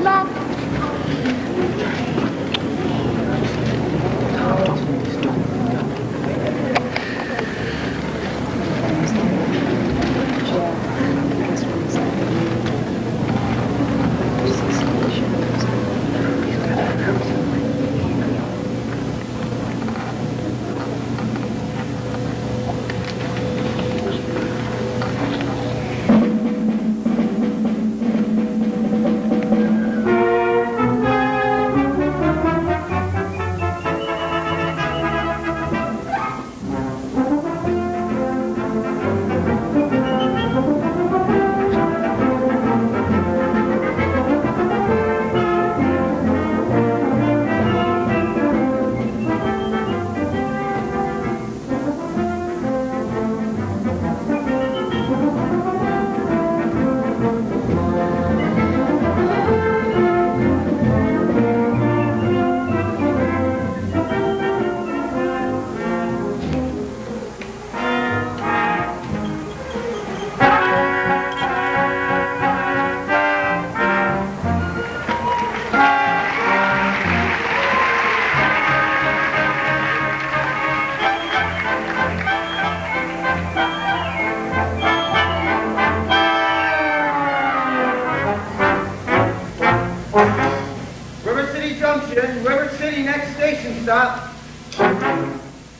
luck.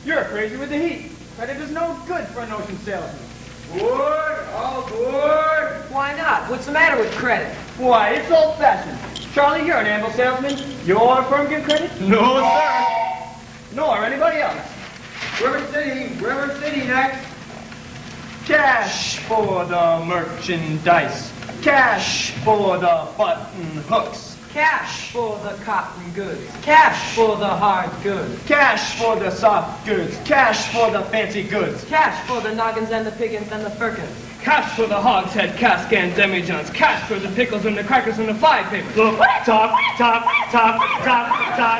You're crazy with the heat. Credit is no good for an ocean salesman. Good, all good. Why not? What's the matter with credit? Why, it's old-fashioned. Charlie, you're an amble salesman. Your firm give credit? No, sir. Nor anybody else. River City next. Cash for the merchandise. Cash for the button hooks. Cash for the cotton goods. Cash for the hard goods. Cash for the soft goods. Cash for the fancy goods. Cash for the noggins and the piggins and the firkins. Cash for the hogshead, cask and demijohns. Cash for the pickles and the crackers and the fly papers. Look, talk.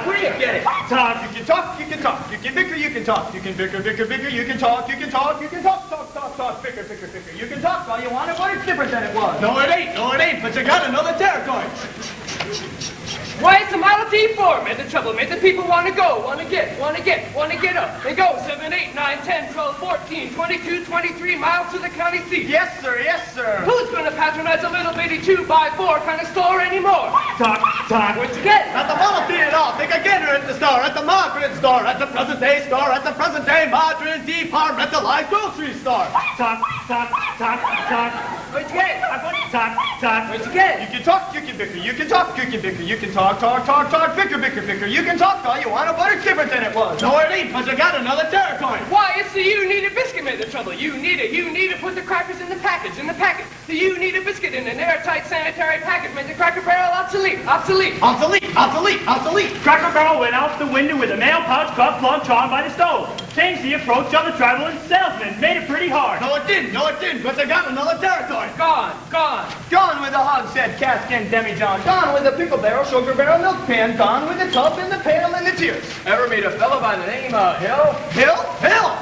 Where do you get it? Talk. You can talk, you can talk. You can bicker, you can talk. You can bicker. You can talk, you can talk. Bicker. You can talk all you want, but it's different than it was. No, it ain't, but you got another territory. Why, it's the Model T for? Made the trouble, made the people want to go, want to get up. They go 7, 8, 9, 10, 12, 14, 22, 23 miles to the county seat. Yes, sir. Who's going to patronize a little bitty 2x4 kind of store anymore? Talk. What'd you get? At the Model T at all. Think again at the store, at the Margaret store, at the present day store, at the present day Madrid departmentalized grocery store. Talk. What'd you get? Talk. What'd you get? You can talk, you can bicker, you can talk, you can talk, bicker. You can talk all you want, but it's different than it was. No, it ain't, but you got another territory. Why, it's the you need a biscuit made the trouble. You need to put the crackers in the package. The you need a biscuit in an airtight sanitary package made the Cracker Barrel obsolete. Cracker Barrel went out the window with a mail pouch cup plug charmed by the stove. Changed the approach of the traveling salesman. Made it pretty hard. No, it didn't, but you got another territory. Gone with the hogshead, cask and demijohn. Gone with the pickle barrel, sugar barrel, milk pan. Gone with the tub and the pail and the tears. Ever meet a fellow by the name of Hill? Hill? No.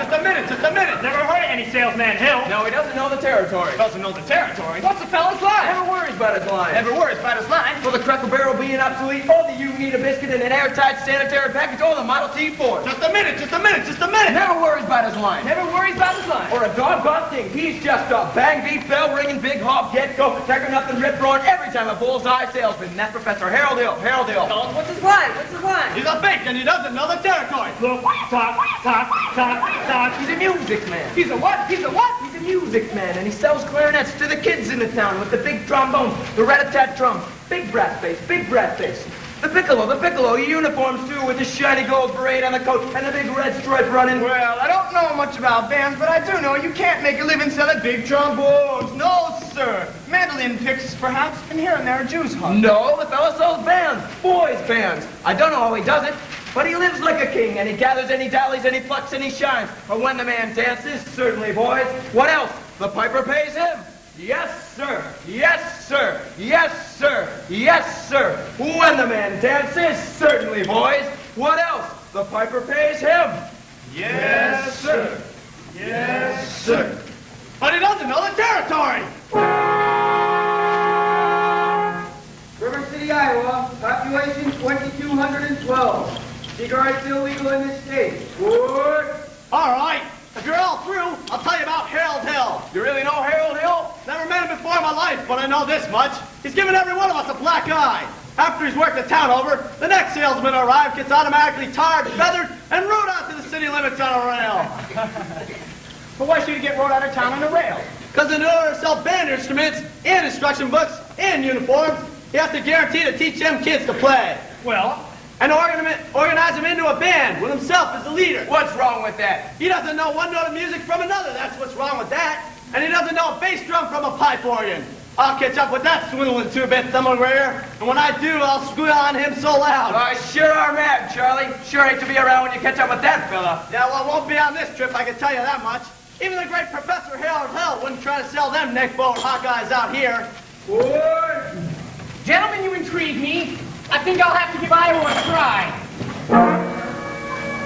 Just a minute. Never heard of any salesman Hill. No, he doesn't know the territory. Doesn't know the territory. What's the fella's line? Never worries about his line. Never worries about his line. For the Cracker Barrel being obsolete, or the you need a biscuit in an airtight sanitary package, or the Model T Ford. Just a minute. Never worries about his line. Never worries about his line. Or a doggone thing. He's just a bang beat, bell ringing, big hog, get go, protector, nothing, rip roaring every time a bullseye salesman. And that's Professor Harold Hill. What's his line? He's a fake and he doesn't know the territory. Look, talk. He's a music man. He's a what? He's a music man, and he sells clarinets to the kids in the town with the big trombones, the rat-a-tat drums, big brass bass. The piccolo, uniforms too, with the shiny gold parade on the coat and the big red stripe running. Well, I don't know much about bands, but I do know you can't make a living selling big trombones. No, sir. Mandolin picks, perhaps, and here and there a Jew's harp. No, the fellow sells bands, boys' bands. I don't know how he does it, but he lives like a king, and he gathers and he dallies and he plucks and he shines. But when the man dances, certainly, boys. What else? The piper pays him. Yes, sir. When the man dances, certainly, boys. What else? The piper pays him. Yes, sir. But he doesn't know the territory. River City, Iowa, population 2,212. Cigarettes illegal in this state. Good. All right. If you're all through, I'll tell you about Harold Hill. You really know Harold Hill? Never met him before in my life, but I know this much. He's given every one of us a black eye. After he's worked the town over, the next salesman to arrive gets automatically tarred, feathered, and rode out to the city limits on a rail. But why should he get rode out of town on a rail? Because in order to sell band instruments and instruction books and uniforms, he has to guarantee to teach them kids to play. Well, And organize them into a band with himself as the leader. What's wrong with that? He doesn't know one note of music from another. That's what's wrong with that. And he doesn't know a bass drum from a pipe organ. I'll catch up with that swindling two-bit somewhere. And when I do, I'll squeal on him so loud. I sure are mad, Charlie. Sure hate to be around when you catch up with that fella. Yeah, well, it won't be on this trip, I can tell you that much. Even the great Professor Harold Hill wouldn't try to sell them neck-bone hot guys out here. Good. Gentlemen, you intrigue me. I think I'll have to give Iowa a try.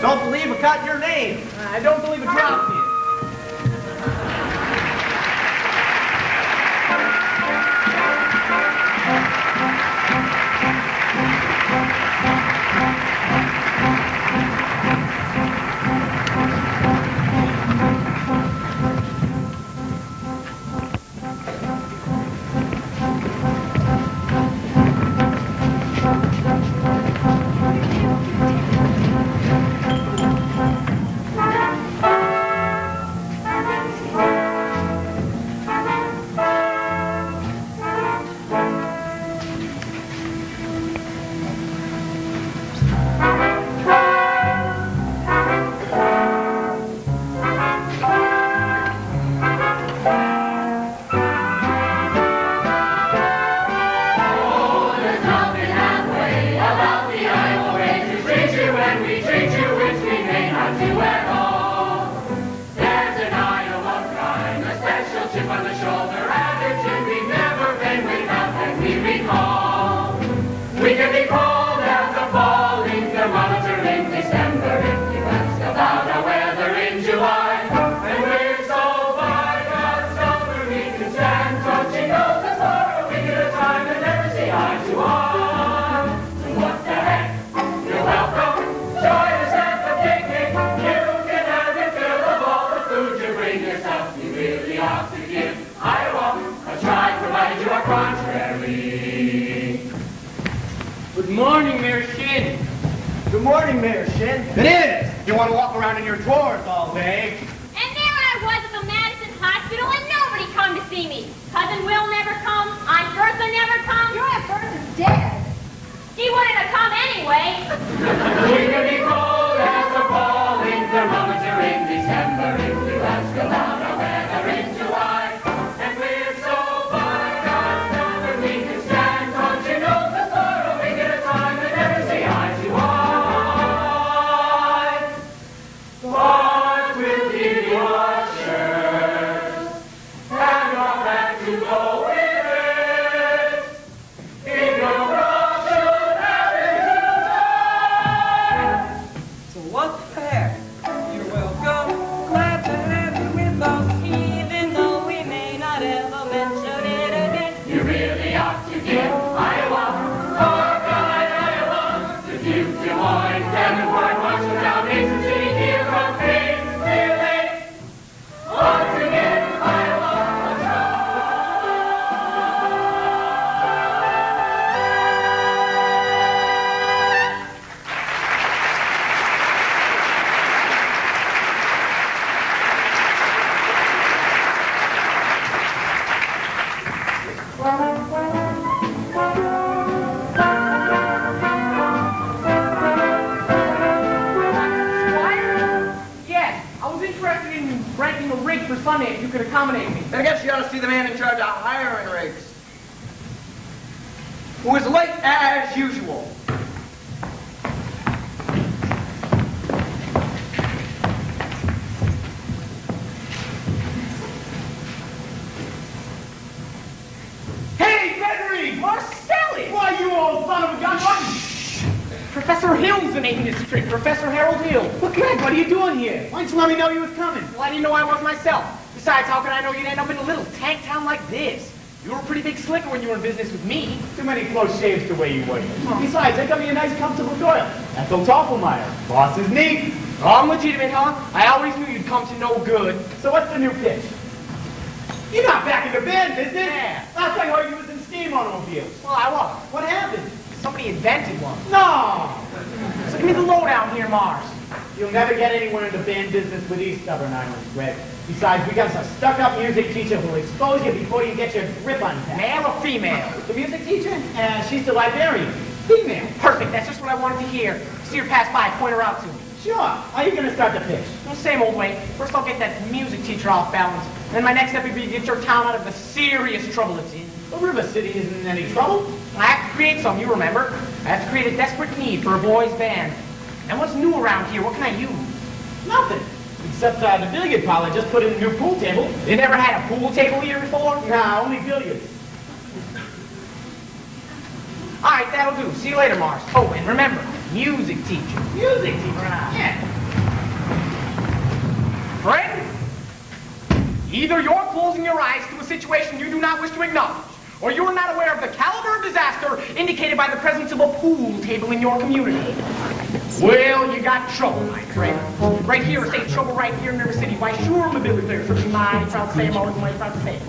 Don't believe it got your name. I don't believe it dropped me. Good morning, Mayor Shin. Good morning, Mayor Shin. It is. You want to walk around in your drawers all day. And there I was at the Madison Hospital and nobody come to see me. Cousin Will never come. Aunt Bertha never come. Your Aunt Bertha's dead. She wouldn't have come anyway. We can be cold as a falling thermometer in December if you ask about our weather in July. And we're so far past that we can stand punching noses for a week at a time and never see eye to eye. But we'll give you our shirt and our back to go with it. In your brush should have it So what's the pack? You're welcome. Glad to have you with us, even though we may not ever mention it again. You really ought to give Iowa, Hawkeye, Iowa, the Duke, Des Moines, Davenport, Marshalltown, Mason City, here from Payne, Clear Lake. Ought to give Iowa a try. Squire? Yes, I was interested in renting a rig for Sunday if you could accommodate me. I guess you ought to see the man in charge of hiring rigs. Who is late as usual. Hey, Henry! Marcelli! Why, you old son of a gun! Professor Hill's the name of this trick. Professor Harold Hill. Well, Greg, what are you doing here? Why didn't you let me know you was coming? Well, I didn't know I was myself. You Besides, how can I know you'd end up in a little tank town like this? You were a pretty big slicker when you were in business with me. Too many close shaves the way you wear. Besides, they got me a nice comfortable toilet. That's on Toffelmeyer. Boss is neat. Oh, I'm legitimate, huh? I always knew you'd come to no good. So what's the new pitch? You're not back in the band business. Yeah. Last I heard you was in steam automobiles. Well, I was. What happened? Somebody invented one. No! So give me the lowdown here, Mars. You'll never get anywhere in the band business with these stubborn irons, Greg. Besides, we got some stuck-up music teacher who'll expose you before you get your grip unpacked. Male or female? The music teacher? She's the librarian. Female. Perfect. That's just what I wanted to hear. See her pass by. Point her out to me. Sure. How are you going to start the pitch? Well, same old way. First, I'll get that music teacher off balance. Then my next step would be to get your town out of the serious trouble it's in. Well, River City isn't in any trouble. I have to create some, you remember. I have to create a desperate need for a boys' band. And what's new around here? What can I use? Nothing. Except the billiard parlor just put in a new pool table. You never had a pool table here before? Nah, only billiards. All right, that'll do. See you later, Mars. Oh, and remember, music teacher. Music teacher? Yeah. Friend, either you're closing your eyes to a situation you do not wish to acknowledge, or you're not aware of the caliber of disaster indicated by the presence of a pool table in your community. Well, you got trouble, my friend. Right here, say trouble right here in River City. Why, sure, I'm a billy player, so be mine, proud to say I'm always money, proud to say.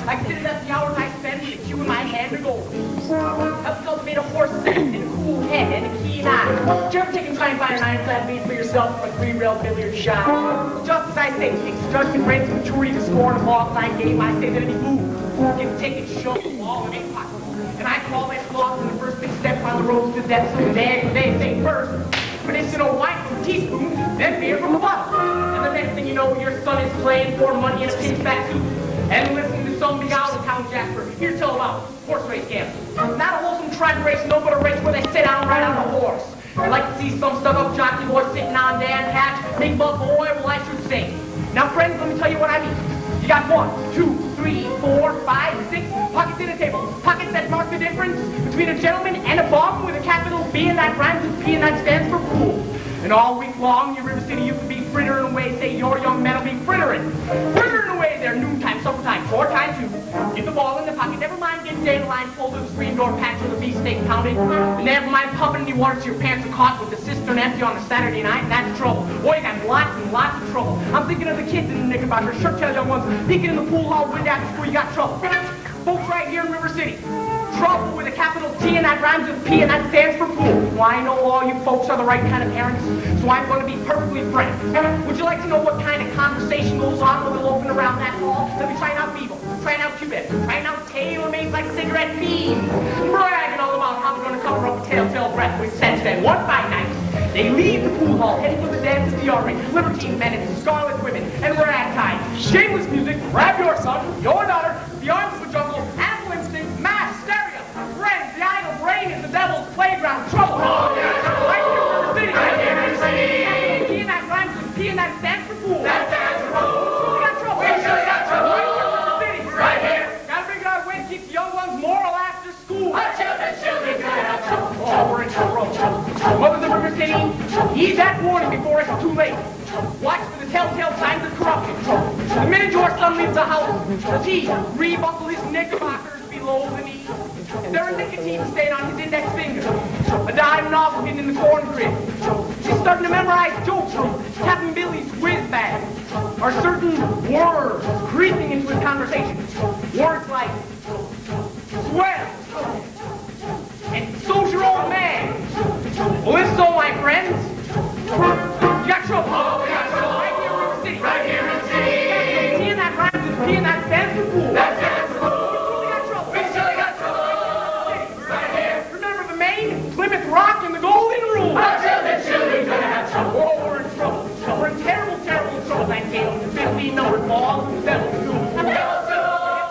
I consider that the hours I spend with a cue in my hand to gold. I've cultivated a horse and a cool head and a keen eye. Did you ever take and try and find an ironclad lead for yourself from a three-rail billiard shop? Just as I say, it takes judgment, brains, and maturity to score in a ball-line game. I say that any fool can take it, show the ball, and make possible. And I call that loss in the first big step on the road to death. So they say first. But it's in a wine from a teaspoon, then beer from a bottle. And the next thing you know, your son is playing for money in a pinch-back suit. And listening to some big out-of-town jasper. Here, tell about horse race gambling. Not a wholesome track race, no, but a race where they sit down right on the horse. I'd like to see some stuck-up jockey boy sitting on Dan Hatch, big buff boy, well, I should sing. Now, friends, let me tell you what I mean. You got 1, 2, 3, 4, 5, 6 pockets in a table. Pockets that mark the difference between a gentleman and a bum with a capital B and that rhymes with P and that stands for fool. And all week long, your River City youth will be frittering away. Say your young men will be frittering. Frittering away their noontime, suppertime, 4 times 2. Get the ball in the pocket. Never mind getting dandelions full of the screen door patch with a beefsteak pounded. And never mind pumping any water so your pants are caught with the cistern empty on a Saturday night. And that's trouble. Boy, you got lots and lots of trouble. I'm thinking of the kids in the Knickerbocker. Sure tell young ones, peeking in the pool all wind after school, you got trouble. Folks right here in River City. Trouble with a capital T and that rhymes with P and that stands for fool. Well, I know all you folks are the right kind of parents, so I'm going to be perfectly frank. Would you like to know what kind of conversation goes on when we're loafing around that hall? They'll be trying out Beeble, trying out Cubit, trying out tailor-made like cigarette beans, bragging all about how they're going to cover up a telltale breath with sense. Then one fine night, they leave the pool hall, heading for the dance of the artery, libertine men and scarlet women, and ragtime, shameless music, grab your son, your daughter, the arms of the jungle, animal instinct, mass hysteria. Friends, the idle brain is the devil's playground. Trouble. Oh, yeah, trouble. Right here in River City. Right here in River City. P and that rhymes with P and that stands for fool. That stands for fool. We got trouble. We sure got trouble. Right here in River City. Right here. Gotta figure out a way to keep the young ones moral after school. Our children gotta have trouble. Oh, we're in trouble. Mothers of River City, heed that warning before it's too late. Watch for the telltale signs of corruption. The minute your son leaves the house, does he rebuckle his knickerbockers below the knee? Is there a nicotine stain on his index finger? A dime novel hidden in the corn crib? He's starting to memorize jokes from Captain Billy's whiz bag. Are certain words creeping into his conversation? Words like swell and so's your old man. Well, if so, my friends, you got trouble. Oh, we got trouble. Right here in River City. Right here in River City. P and that rhymes with P and that stands for fool. That stands for fool. We surely got trouble. Right here. Remember the Maine, Plymouth Rock, and the Golden Rule. Our children gonna have trouble. Oh, we're in trouble. We're in terrible, terrible trouble. That game, 15 numbered ball, the devil's school. Devil's school.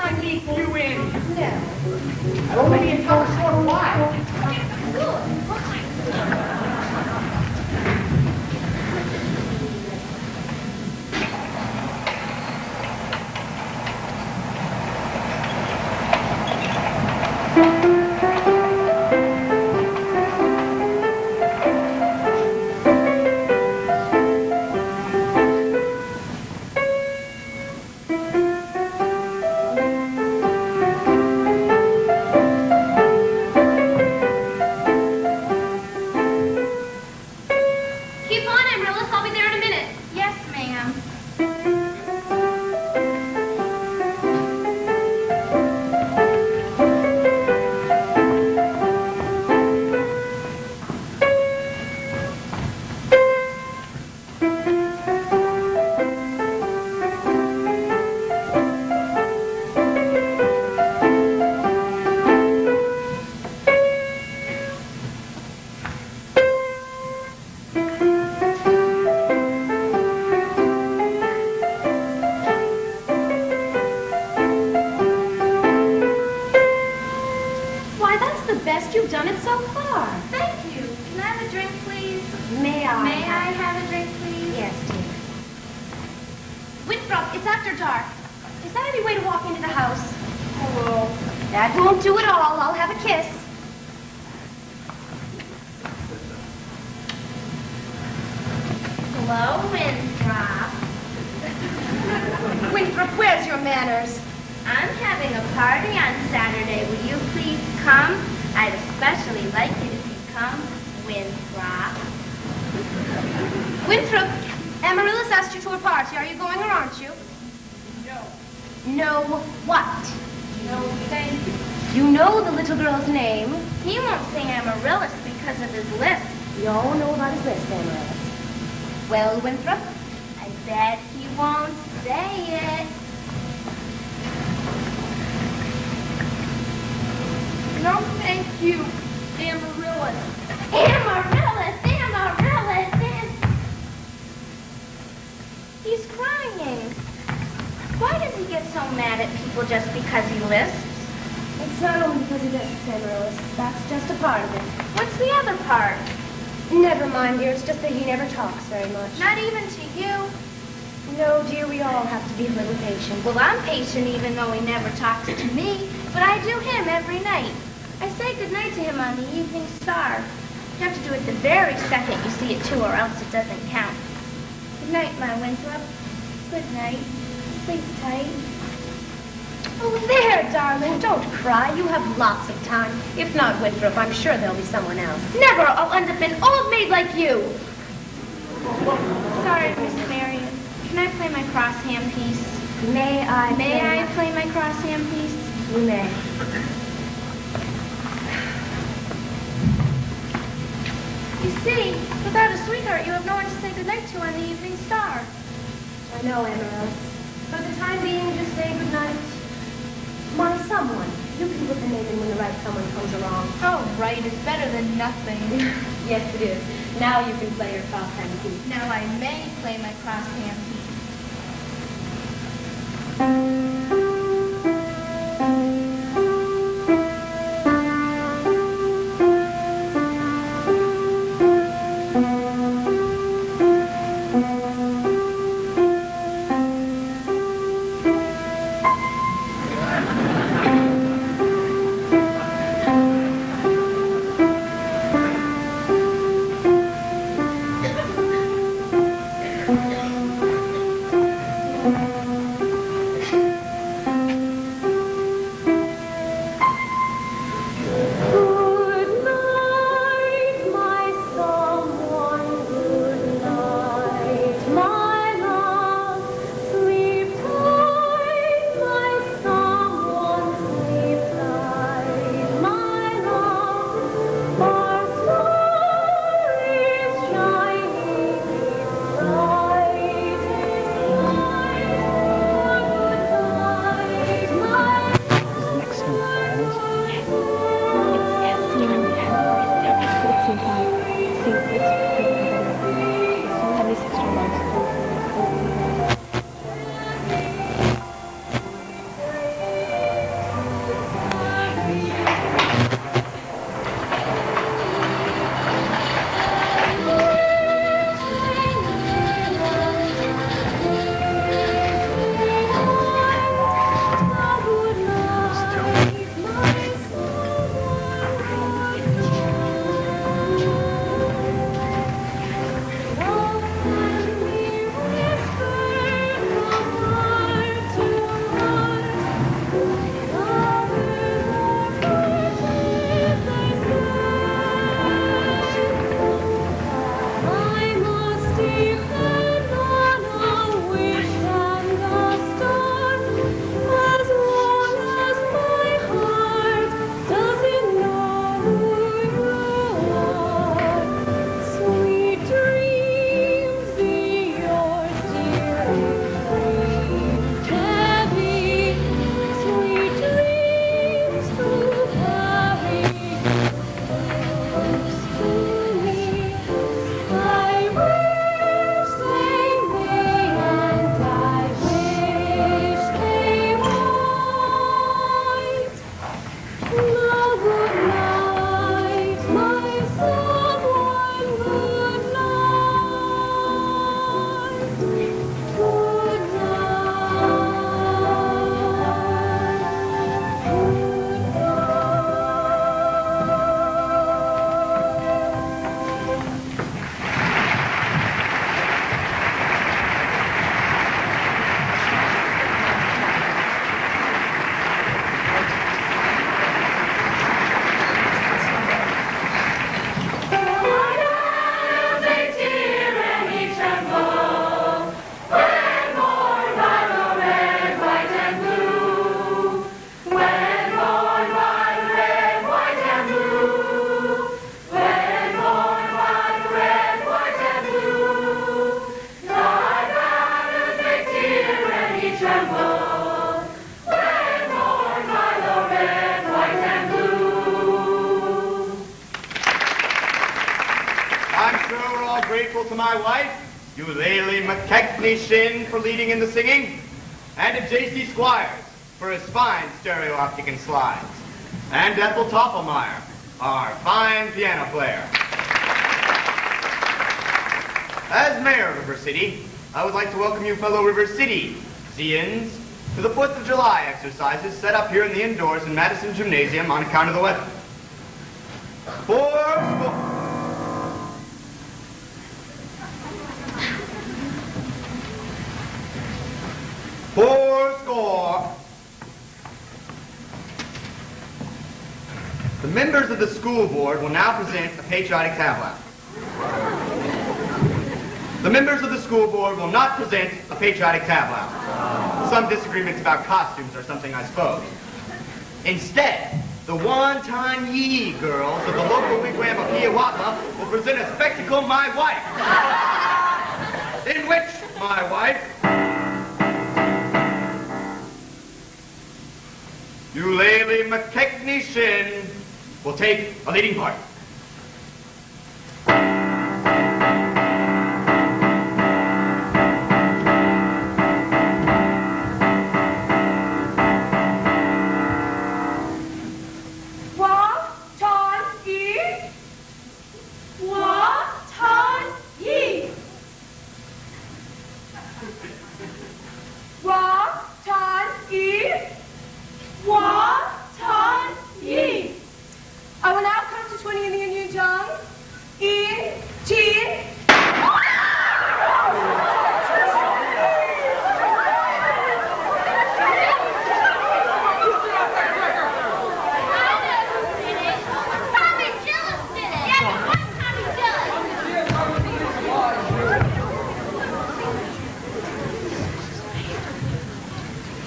I sneak you in? No. I'll only be in town a short while. Keep on, Amaryllis. I'll be there in a minute. Yes, ma'am. Why, that's the best you've done it so far. Thank you. Can I have a drink, please? May I? May I have a drink, please? Yes, dear. Winthrop, it's after dark. Is that any way to walk into the house? Oh, that won't do at all. I'll have a kiss. Hello, Winthrop. Winthrop, where's your manners? I'm having a party on Saturday. Will you please come? I'd especially like it if you come, Winthrop. Winthrop, Amaryllis asked you to a party. Are you going or aren't you? No. No what? No, thank you. You know the little girl's name. He won't say Amaryllis because of his lisp. You all know about his list, Amaryllis. Well, Winthrop? I bet he won't say it. No, thank you, Amaryllis. Amaryllis, Amaryllis, He's crying. Why does he get so mad at people just because he lisps? It's not only because he lisps, Amaryllis. That's just a part of it. What's the other part? Never mind, dear. It's just that he never talks very much. Not even to you. No, dear, we all have to be a little patient. Well, I'm patient even though he never talks to me, but I do him every night. I say goodnight to him on the Evening Star. You have to do it the very second you see it, too, or else it doesn't count. Good night, my Winthrop. Good night. Sleep tight. Oh, there, darling. Don't cry. You have lots of time. If not Winthrop, I'm sure there'll be someone else. Never! I'll end up an old maid like you! Sorry, Miss Marion. Can I play my crosshand piece? May I play my crosshand piece? You may. You see, without a sweetheart, you have no one to say goodnight to on the Evening Star. I know, Amaryllis. For the time being, just say goodnight. My someone. You can put the name in when the right someone comes along. Oh, right. It's better than nothing. Yes, it is. Now you can play your crosshand piece. Now I may play my crosshand piece. tremble when born by the red, white, and blue. I'm sure we're all grateful to my wife, Eulalie McKechnie Shin, for leading in the singing, and to J.C. Squires for his fine stereo-optic and slides, and Ethel Toppelmeyer, our fine piano player. As mayor of River City, I would like to welcome you fellow River City-sians to the 4th of July exercises set up here in the indoors in Madison Gymnasium on account of the weather. Four score. The members of the school board will now present a patriotic tableau. The members of the school board will not present a patriotic tableau. Some disagreements about costumes or something, I suppose. Instead, the one-time yee girls of the local wigwam of Hiawatha will present a spectacle, My Wife, in which my wife, Eulalie McKechnie Shin, will take a leading part. I will now come to 20 in the Indian tongue. E, T.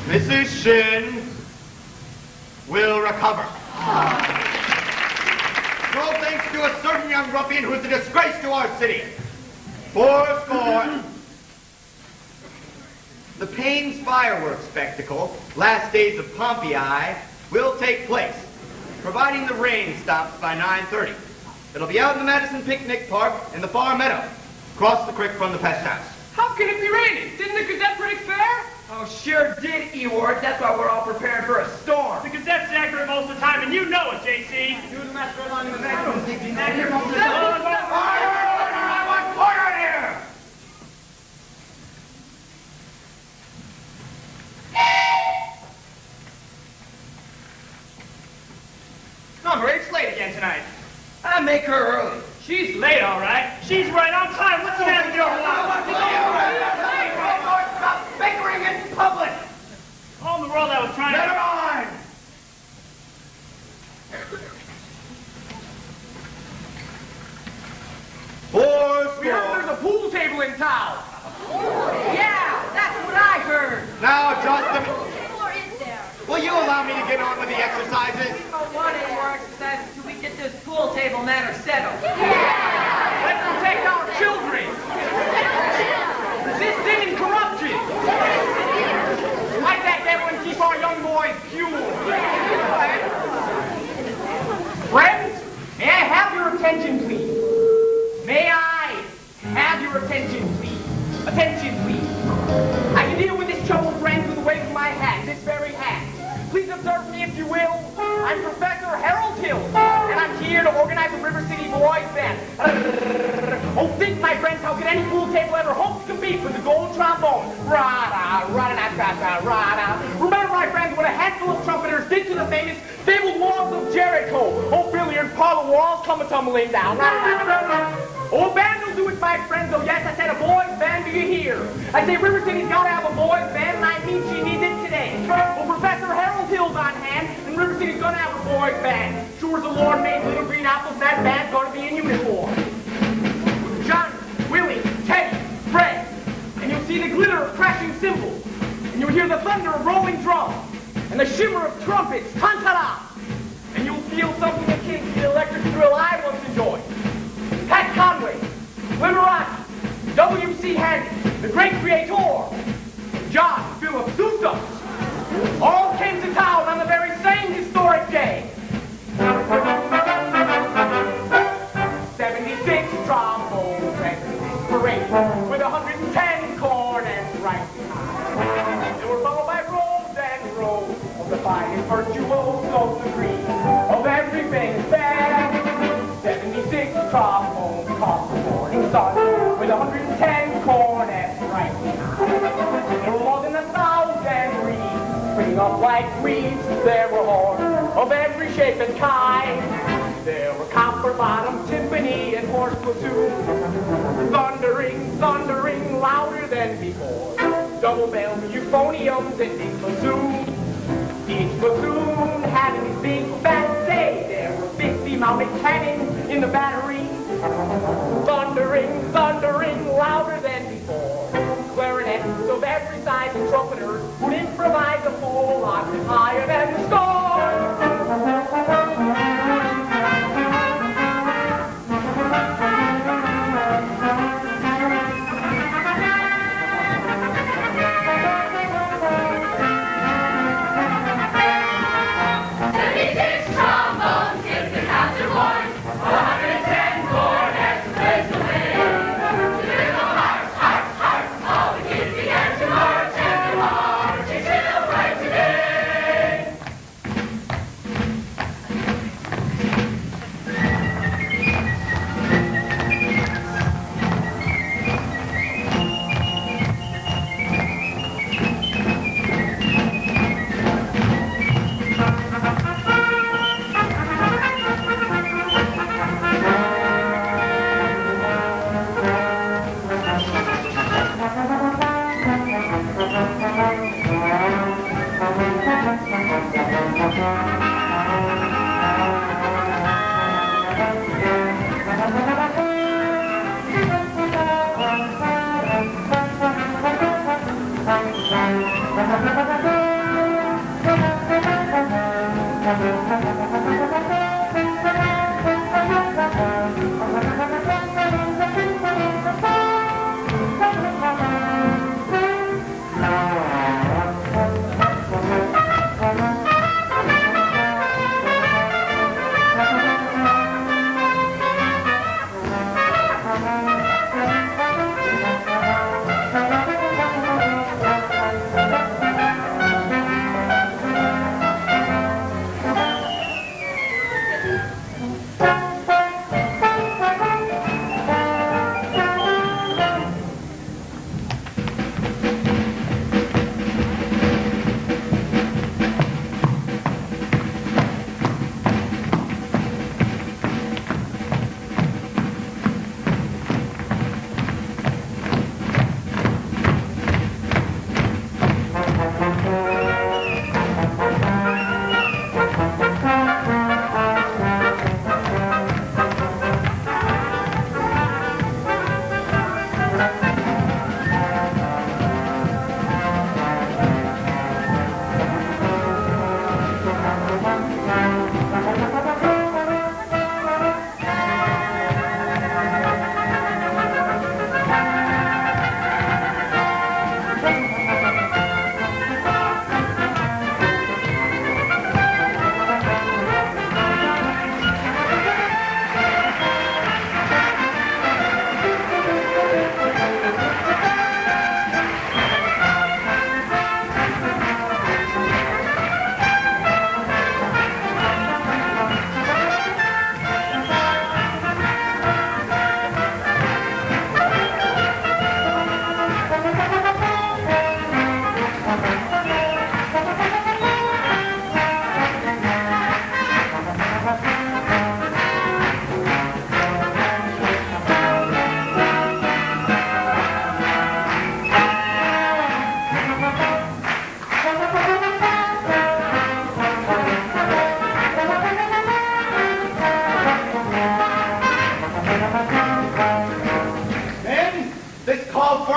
Mrs. Shin will recover. No thanks to a certain young ruffian who is a disgrace to our city. Four score. The Payne's fireworks spectacle, Last Days of Pompeii, will take place, providing the rain stops by 9:30. It'll be out in the Madison Picnic Park in the far meadow, across the creek from the pest house. How can it be raining? Didn't the Gazette predict fair? Oh, sure did, Ewart. That's why we're all prepared for a storm. The Gazette's accurate most of the time, and you know it, J.C. You the master along in the back. I want order here! Number 8's late again tonight. I make her early. She's late, all right. She's right on time. What's the matter with your Stop bickering in public! All in the world I was trying Never to... mind! Four We heard score. there's a pool table in town. Yeah, that's what I heard. Now, Justin, Or is there? will you allow me to get on with the exercises? We don't want any more exercises till we get this pool table matter settled. Let's protect our children. Resisting and corruption. Fight that devil and keep our young boys pure. Friends, may I have your attention, please? May I have your attention, please? Attention, please. I can deal with this trouble, friends, with a wave of my hand, this very hand. Please observe me, if you will. I'm Professor Harold Hill, and I'm here to organize a River City Boys Band. Oh, think, my friends, how could any pool table ever hope to compete with the gold trombone? Ra-da, ra-da-da-da-da, ra-da. Remember, my friends, what a handful of trumpeters did to the famous fabled walls of Jericho. Oh, Billy and Paula walls come a-tumbling down. Oh, band will do it, my friends. Oh, yes, I said a boys' band, do you hear? I say River City's got to have a boys' band, and I mean she needs it today. Well, Professor Harold Hill's on hand, and River City's going to have a boys' band. Sure as the Lord made little green apples, that band's going to be in uniform. Johnny, Willie, Teddy, Fred, and you'll see the glitter of crashing cymbals, and you'll hear the thunder of rolling drums, and the shimmer of trumpets, tan-ta-da, and you'll feel something akin to the electric thrill I once enjoyed. Pat Conway, Limerati, W.C. Handy, the great creator, John Philip finest virtuoso degree of everything fair. 76 trombones cost the morning sun with 110 cornets right behind. There were more than 1,000 reeds springing up like weeds. There were horns of every shape and kind. There were copper-bottomed timpani and horse platoon, thundering, thundering louder than before. Double bells, euphoniums, and big bassoon. Each platoon had his big fat say. There were 50 mounted cannon in the battery, thundering, thundering louder than before. Clarinets of every size and trumpeters would improvise a full octave higher than the score.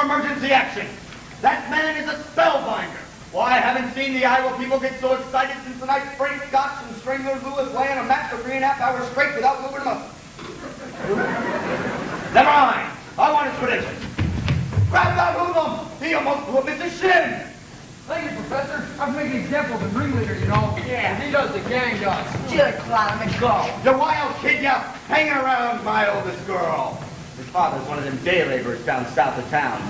emergency action. That man is a spellbinder. Why, I haven't seen the Iowa people get so excited since the night Frank Scotch and Strangler Lewis lay on a mat for 3.5 hours straight without moving a muscle. Never mind. I want his credentials. Grab that hoodlum. He almost blew up Mrs. Shin. Thank you, Professor. I was making examples of ringleader, you know. Yeah. He does the gang does. Just let him go. You wild kid, you hanging around my oldest girl. His father's one of them day laborers down south of town.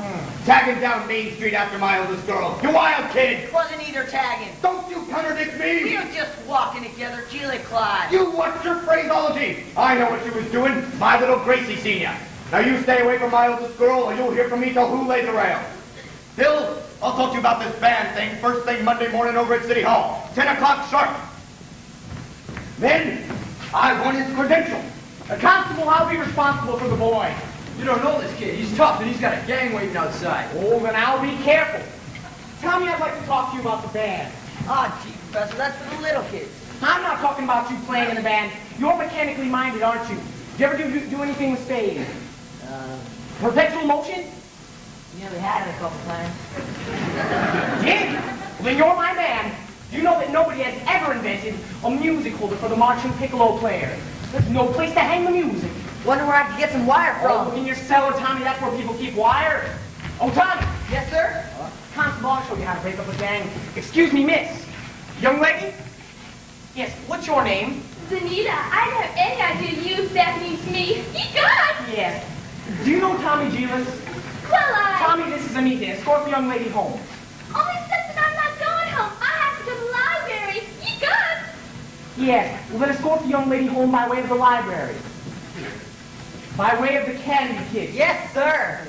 Tagging down Main Street after my oldest girl. You wild kid! Wasn't either tagging. Don't you contradict me! We were just walking together, Gila Clyde. You watch your phraseology! I know what you was doing. My little Gracie seen ya. Now you stay away from my oldest girl or you'll hear from me till who lays the rail. Bill, I'll talk to you about this band thing first thing Monday morning over at City Hall. 10 o'clock sharp. Then, I want his credentials. A constable, I'll be responsible for the boy. You don't know this kid. He's tough and he's got a gang waiting outside. Oh, then I'll be careful. Tell me, I'd like to talk to you about the band. Oh, gee, Professor, that's for the little kids. I'm not talking about you playing in the band. You're mechanically minded, aren't you? Do you ever do anything with spades? Perpetual motion? Yeah, we had it a couple times. Yeah? Well, then you're my man. You know that nobody has ever invented a music holder for the marching piccolo player. There's no place to hang the music. Wonder where I could get some wire Oh, from. look in your cellar, Tommy. That's where people keep wire. Oh, Tommy. Yes, sir? Constable, I'll show you how to break up a gang. Excuse me, miss. Young lady? Yes, what's your name? Zanita, I don't have any idea you, that means me. You got! Yes. Do you know Tommy Gillis? Well, Tommy, this is Anita. Escort the young lady home. Oh, except that I'm not going home. I have to go to the library. You got! Yes. Well, then escort the young lady home by way of the library. By way of the candy kid. Yes, sir.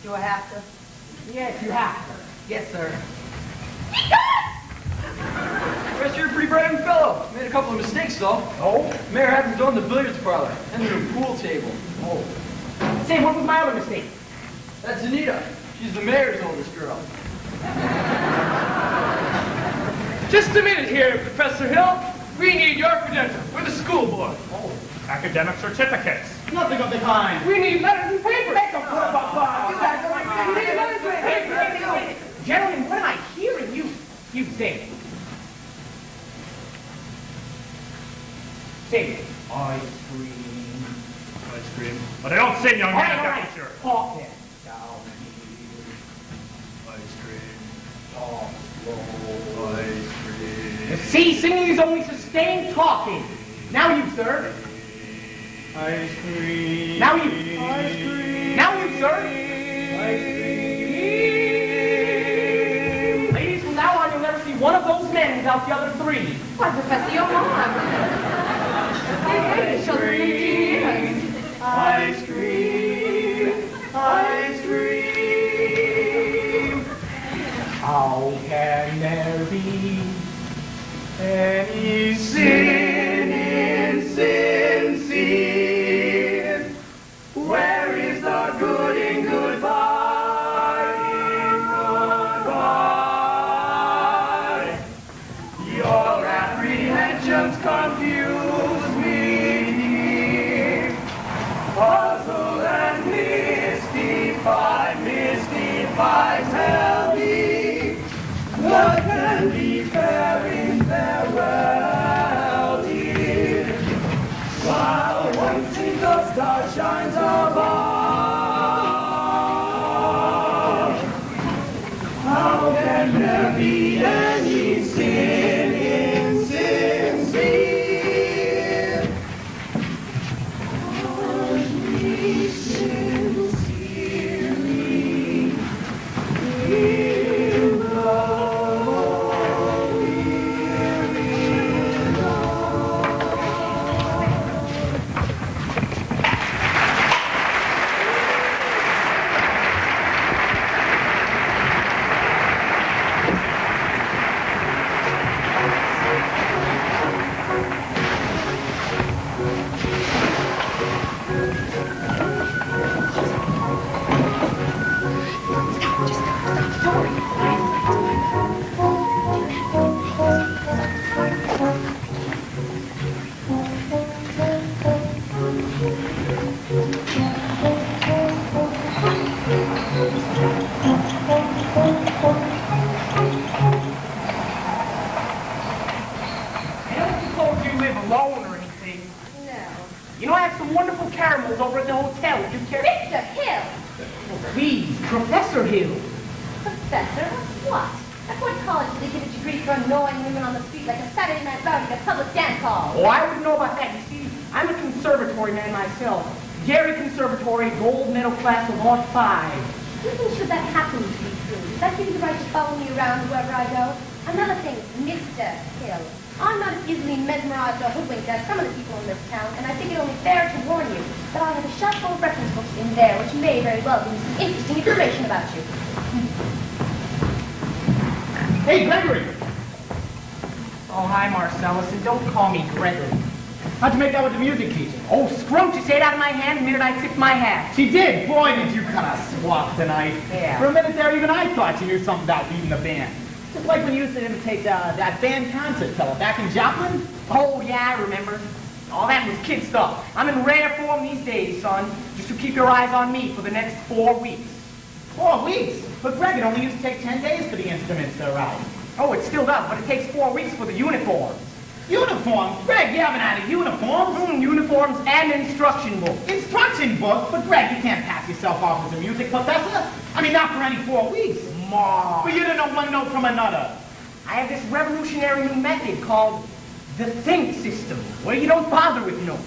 Do I have to? Yes, you have to. Yes, sir. Professor, you're a pretty brave fellow. Made a couple of mistakes, though. Oh? Mayor had them done in the billiards parlor and the new pool table. Oh. Say, what was my other mistake? That's Anita. She's the mayor's oldest girl. Just a minute here, Professor Hill. We need your credentials. We're the school board. Oh. Academic certificates. Nothing of the kind. We need letters and papers. Make a put up a bar. You guys are we need letters and papers. Gentlemen, what am I hearing? You sing. Sing. Ice cream. Ice cream. But I don't sing, young All man. right, all That's right. for sure. Talk then. Ice cream. Talk slow. Ice cream. See, singing is only sustained talking. Now you, sir. Ice cream. Now you. Ice cream. Now you, sir. Ice cream. Ladies, from now on, you'll never see one of those men without the other three. Why, Professor, you're mom. Ice cream. Ice cream. Ice cream. How can there be Any sin insincere? Where is the good in goodbye? In goodbye. Your apprehensions confuse me. Puzzle and mystify, tell me what can be fair in farewell, dear, while one single star shines above. How can there be any sin insincere? Only sincerely in love weary love. I don't suppose you live alone or anything. No. You know, I have some wonderful caramels over at the hotel. Would you care? Mr. Hill! Oh, please, Professor Hill. Professor, what? At what college did they give a degree for annoying women on the street like a Saturday night rowdy at a public dance hall? Oh, I wouldn't know about that. You see, I'm a conservatory man myself. Gary Conservatory, gold medal class of '05. Even should that happen to be true, does that give you the right to follow me around wherever I go? Another thing, Mr. Hill. I'm not as easily mesmerized or hoodwinked as some of the people in this town, and I think it only fair to warn you that I have a shelf full of reference books in there which may very well give you some interesting information about you. Hey, Gregory! Oh, hi, Marcellus, and don't call me Gregory. How'd you make that with the music teacher? Oh, scrumptious, ate out of my hand the minute I tipped my hat. She did. Boy, did you kind of swap tonight. Yeah. For a minute there, even I thought you knew something about leading the band. Just like when you used to imitate that band concert fella back in Joplin. Oh, yeah, I remember. All that was kid stuff. I'm in rare form these days, son. Just to keep your eyes on me for the next 4 weeks. 4 weeks? But Greg, it only used to take 10 days for the instruments to arrive. Oh, it still does, but it takes 4 weeks for the uniforms. Uniforms? Greg, you haven't had a uniform. Uniforms and instruction books. Instruction book? But Greg, you can't pass yourself off as a music professor. I mean, not for any 4 weeks. Ma. For you to know one note from another. I have this revolutionary new method called the think system, where you don't bother with notes.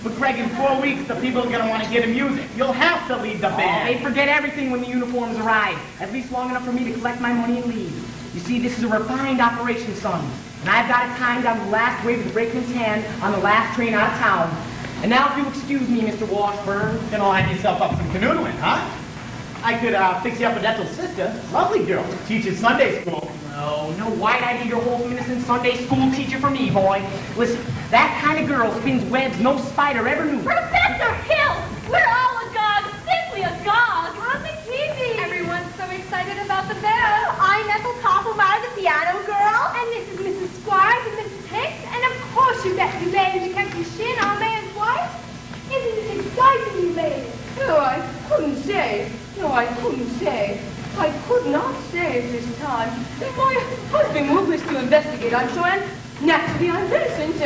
But Greg, in 4 weeks, the people are going to want to hear the music. You'll have to lead the band. They forget everything when the uniforms arrive, at least long enough for me to collect my money and leave. You see, this is a refined operation, son. And I've got it timed on the last wave of the brakeman's hand on the last train out of town. And now if you'll excuse me, Mr. Washburn. You're going to line yourself up some canoodling, huh? I could fix you up with Ethel's sister. Lovely girl. Teaches Sunday school. No, why'd be your wholesome innocent Sunday school teacher for me, boy? Listen, that kind of girl spins webs no spider ever knew. Professor Hill! We're all agog, simply agog! On the TV! Everyone's so excited about the band. I'm Ethel Toppelmeyer, the piano girl. And this is Mrs. Squires and Mrs. Hicks. And of course you bet you managed to catch your shin, our man's wife. Isn't it exciting you made? No, I couldn't say. No, I couldn't say. I could not say at this time. My husband will wish to investigate, I'm sure, and naturally I'm reticent.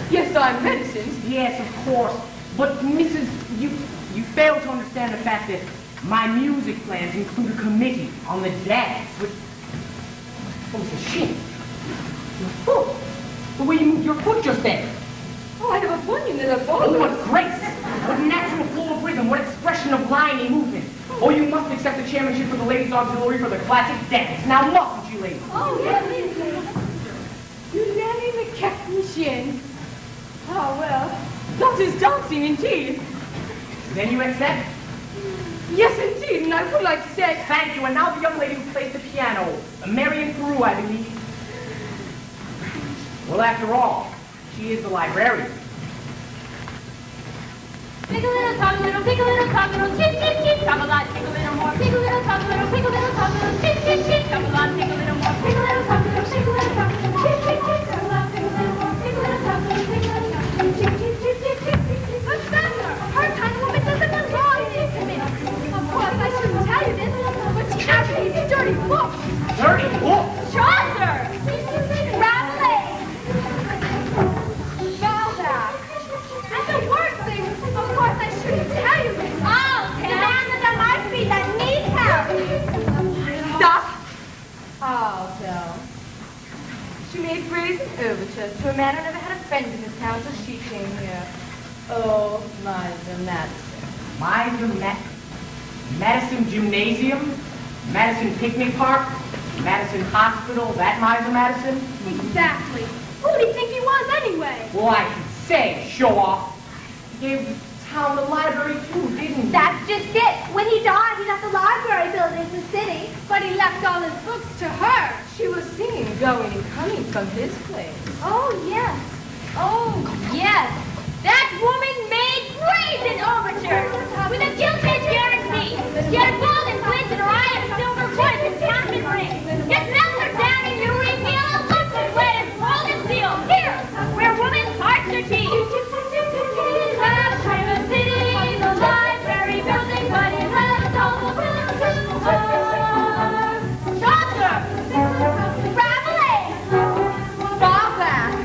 Yes, I'm reticent. Yes, of course. But, Mrs., you fail to understand the fact that my music plans include a committee on the dance, which... Oh, it's a shame. Your foot. The way you moved your foot just then. Oh, I have a bunion and a bone. Oh, what grace! What natural flow of rhythm, what expression of line and movement. Oh, you must accept the chairmanship for the ladies' auxiliary for the classic dance. Now, mustn't you, ladies? Oh, yes. You nearly kept me shin. Oh, well, that is dancing indeed. Then you accept? Yes, indeed, and I would like to say... Thank you, and now the young lady who plays the piano, Marion Peru, I believe. Well, after all, she is the librarian. Pick a little, talk a little, pick a little, talk a little, chip, chip, chip, talk a lot, pick a little more, pick a little, talk a little, pick a little, talk a little, chip, chip, chip, talk a lot, pick a little more, pick a little, talk a little, pick a little, talk a little, chip, chip, chip, talk a lot, pick a little more, pick a little, talk a little, pick a little, talk a little, chip, chip, chip, chip, chip, chip. Professor, her kind woman doesn't belong in this committee. Of course, I shouldn't tell you this, but she actually needs dirty books. Dirty books? Chaucer! Rabelais! Balzac! And the worst thing, of course, I shouldn't tell you this. Oh, the man under my feet that needs help. Stop. Oh, so. She made brazen overtures to a man who never had a friend in this town until she came here. Oh, Miser Madison. Miser Madison Gymnasium? Madison Picnic Park? Madison Hospital? That Miser Madison? Exactly. Who do you think he was anyway? Well, I can say, show off. He gave the town the library too, didn't he? That's just it. When he died, he left the library building to the city, but he left all his books to her. She was seen going and coming from his place. Oh, yes. Oh, yes. That woman made brazen overtures with a gilded jersey. She had a golden glint in her eye and silver voice and diamond ring. Just melt her down and you reveal a look as red as golden steel. Here, where women's hearts are deep. Last time the city, the library building, but it left all the Chaucer! Rabelais! Balzac!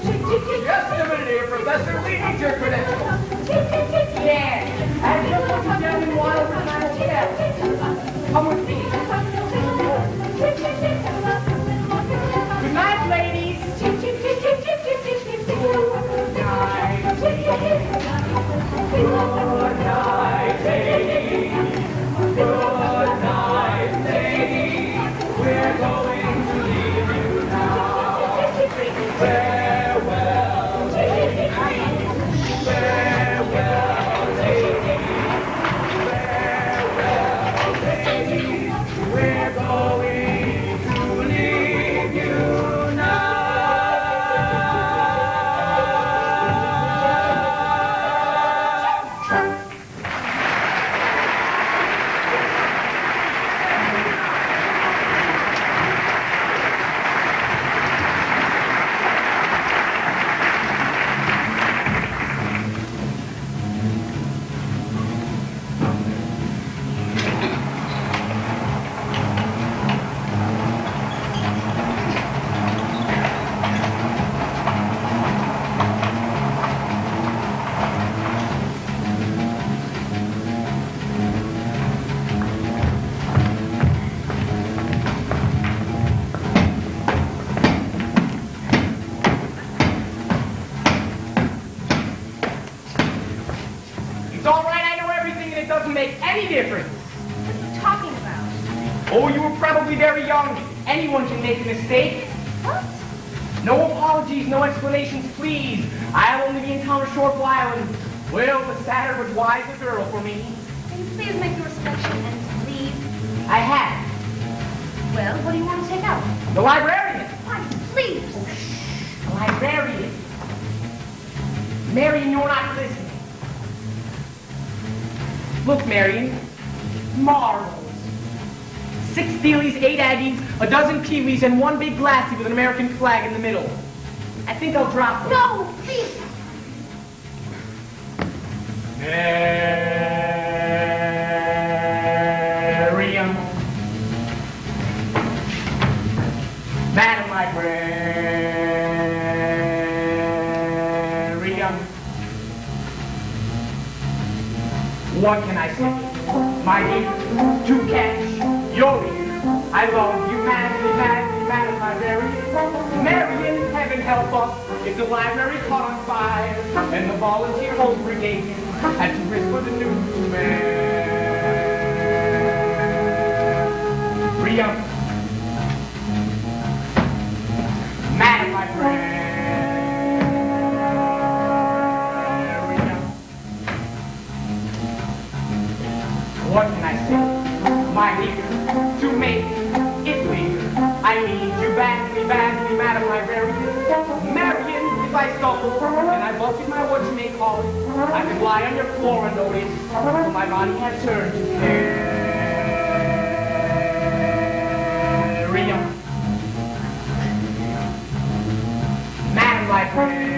Just a minute here, Professor. We need your credentials. Yeah. And just what you down in Wild Hotel. Come with me. probably very young. Anyone can make a mistake. What? No apologies, no explanations, please. I'll only be in town a short while, and, well, the sadder but wiser girl for me. Can you please make your selection and leave? I have. Well, what do you want to take out? The librarian. Why, please. The librarian. Marion, you're not listening. Look, Marion. Marbles. 6 Steelies, 8 Aggies, a dozen Kiwis, and 1 big glassy with an American flag in the middle. I think I'll drop them. No, please. Marion. Madam Librarian. What can I say? My dear, to catch your ear. I love you madly, madly, Madam Librarian. Marion, heaven help us, if the library caught on fire and the volunteer home brigade had to whisper the news to Marion. Madam Librarian. What can I say? My dear, to make it clear, I need you badly, badly, Madam Librarian. Marion, if I stumble and I busted my what-you-may-call, I can lie on your floor and notice till my body has turned to Marion. Madam Librarian.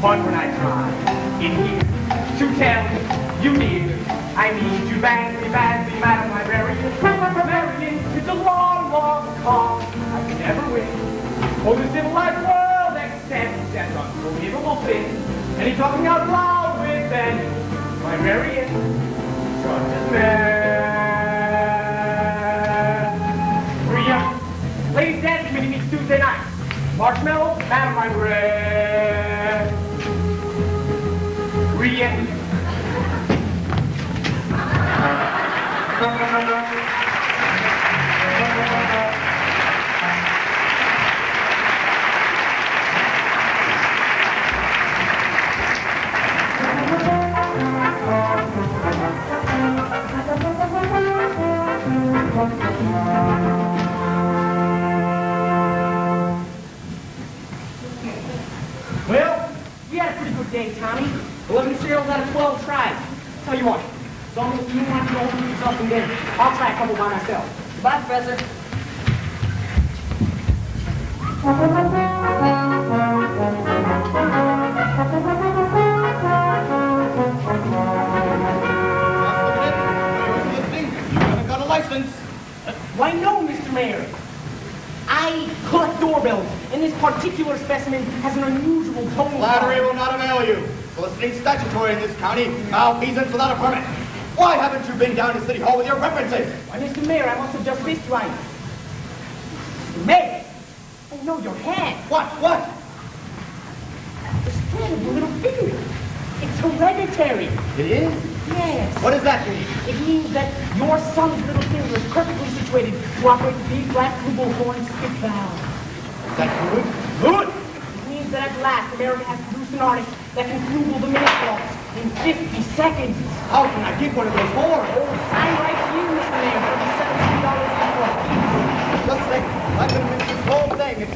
Fun when I try in here to tell you dear I need you badly, badly, Madam Librarian. Marion, it's a long, long call I can never win. Oh, the civilized world accepts that unforgivable sin. And he's talking out loud with an librarian. Such as Marion. Ladies dance committee meets Tuesday night. Marshmallow, Madam Librarian. Well, we had a pretty good day, Tommy. 11 cereals out of 12 tried. Tell you what, as long as you want to go do something then, I'll try a couple by myself. Bye, Professor. has an unusual tone. Flattery will not avail you. Soliciting statutory in this county. Malfeasance without a permit. Why haven't you been down to City Hall with your references? Why, Mr. Mayor, I must have just missed right. Mr. Mayor! Oh, no, your hand. What? The spread of your little finger. It's hereditary. It is? Yes. What does that mean? It means that your son's little finger is perfectly situated to operate the big black flugelhorn horn spit valve. Is that good? Good! It means that at last America has produced an artist that can flugle the minute waltz in 50 seconds. How can I get one of those horns? Oh, sign right to you, Mr. Mayor, for the $17 Just a second. I'm going to miss this whole thing.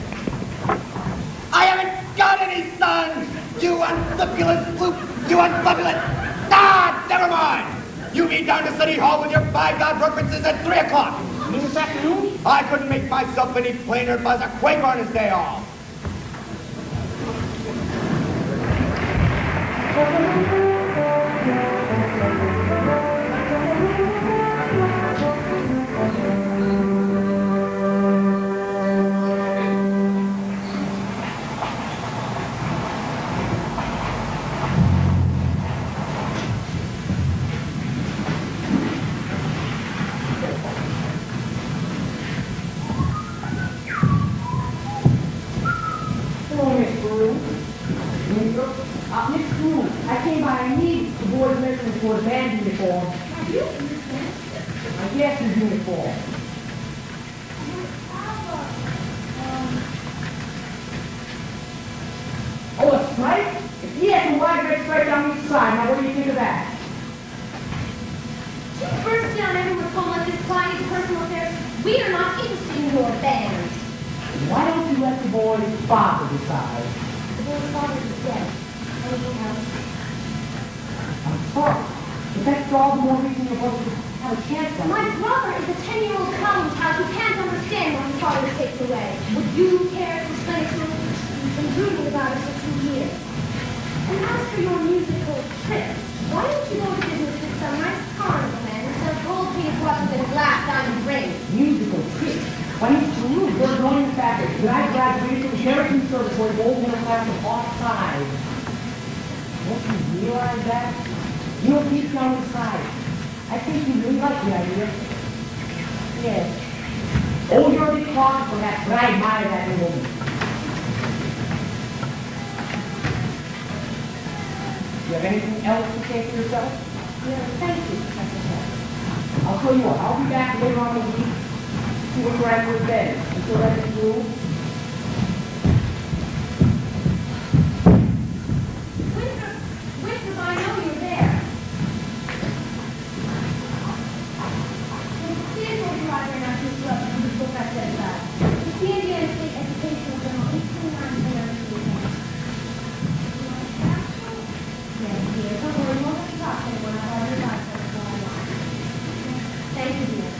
I haven't got any sons! You unscrupulous flute! You unscrupulous! Ah, never mind! You meet down to City Hall with your 5 references at 3 o'clock. You mean this afternoon? I couldn't make myself any plainer if I was a Quaker on his day off. For the band uniform. I guess his uniform. Oh, a stripe? If he has a wide red stripe down each side, now what do you think of that? You burst down everyone's home like this client's personal affairs. We are not interested in your band. Why don't you let the boy's father decide? The boy's father is dead. Anything else? I'm sorry. But that's all the more reason you're supposed to have a chance at it. My brother is a 10-year-old college child who can't understand why his father is taken away. Would you care to explain it to him? He's been brooding about it for 2 years. And as for your musical trips, why don't you go to business with some nice carnival man and sell gold-plated watches and glass diamond rings? Musical trips? Why, Mr. Rude, you're ignoring the fact that when I graduated from Sheraton Service Boy, gold middle class of offside. Don't you realize that? You know, deep down inside, I think you really like the idea. Yes. Oh, you're a bit cautious perhaps, but I admire that in a woman. Do you have anything else to say for yourself? No, thank you, Professor Hill. I'll tell you what, I'll be back later on in the week. See what you're at for bed. Until that's through. Winthrop, I know you're there. Here's what you are there now to interrupt from the book I said about. It's the Indiana State Educational Journal, 1899. Yes, dear. Don't worry, you won't have to talk to anyone. I've already got it. Thank you, dear.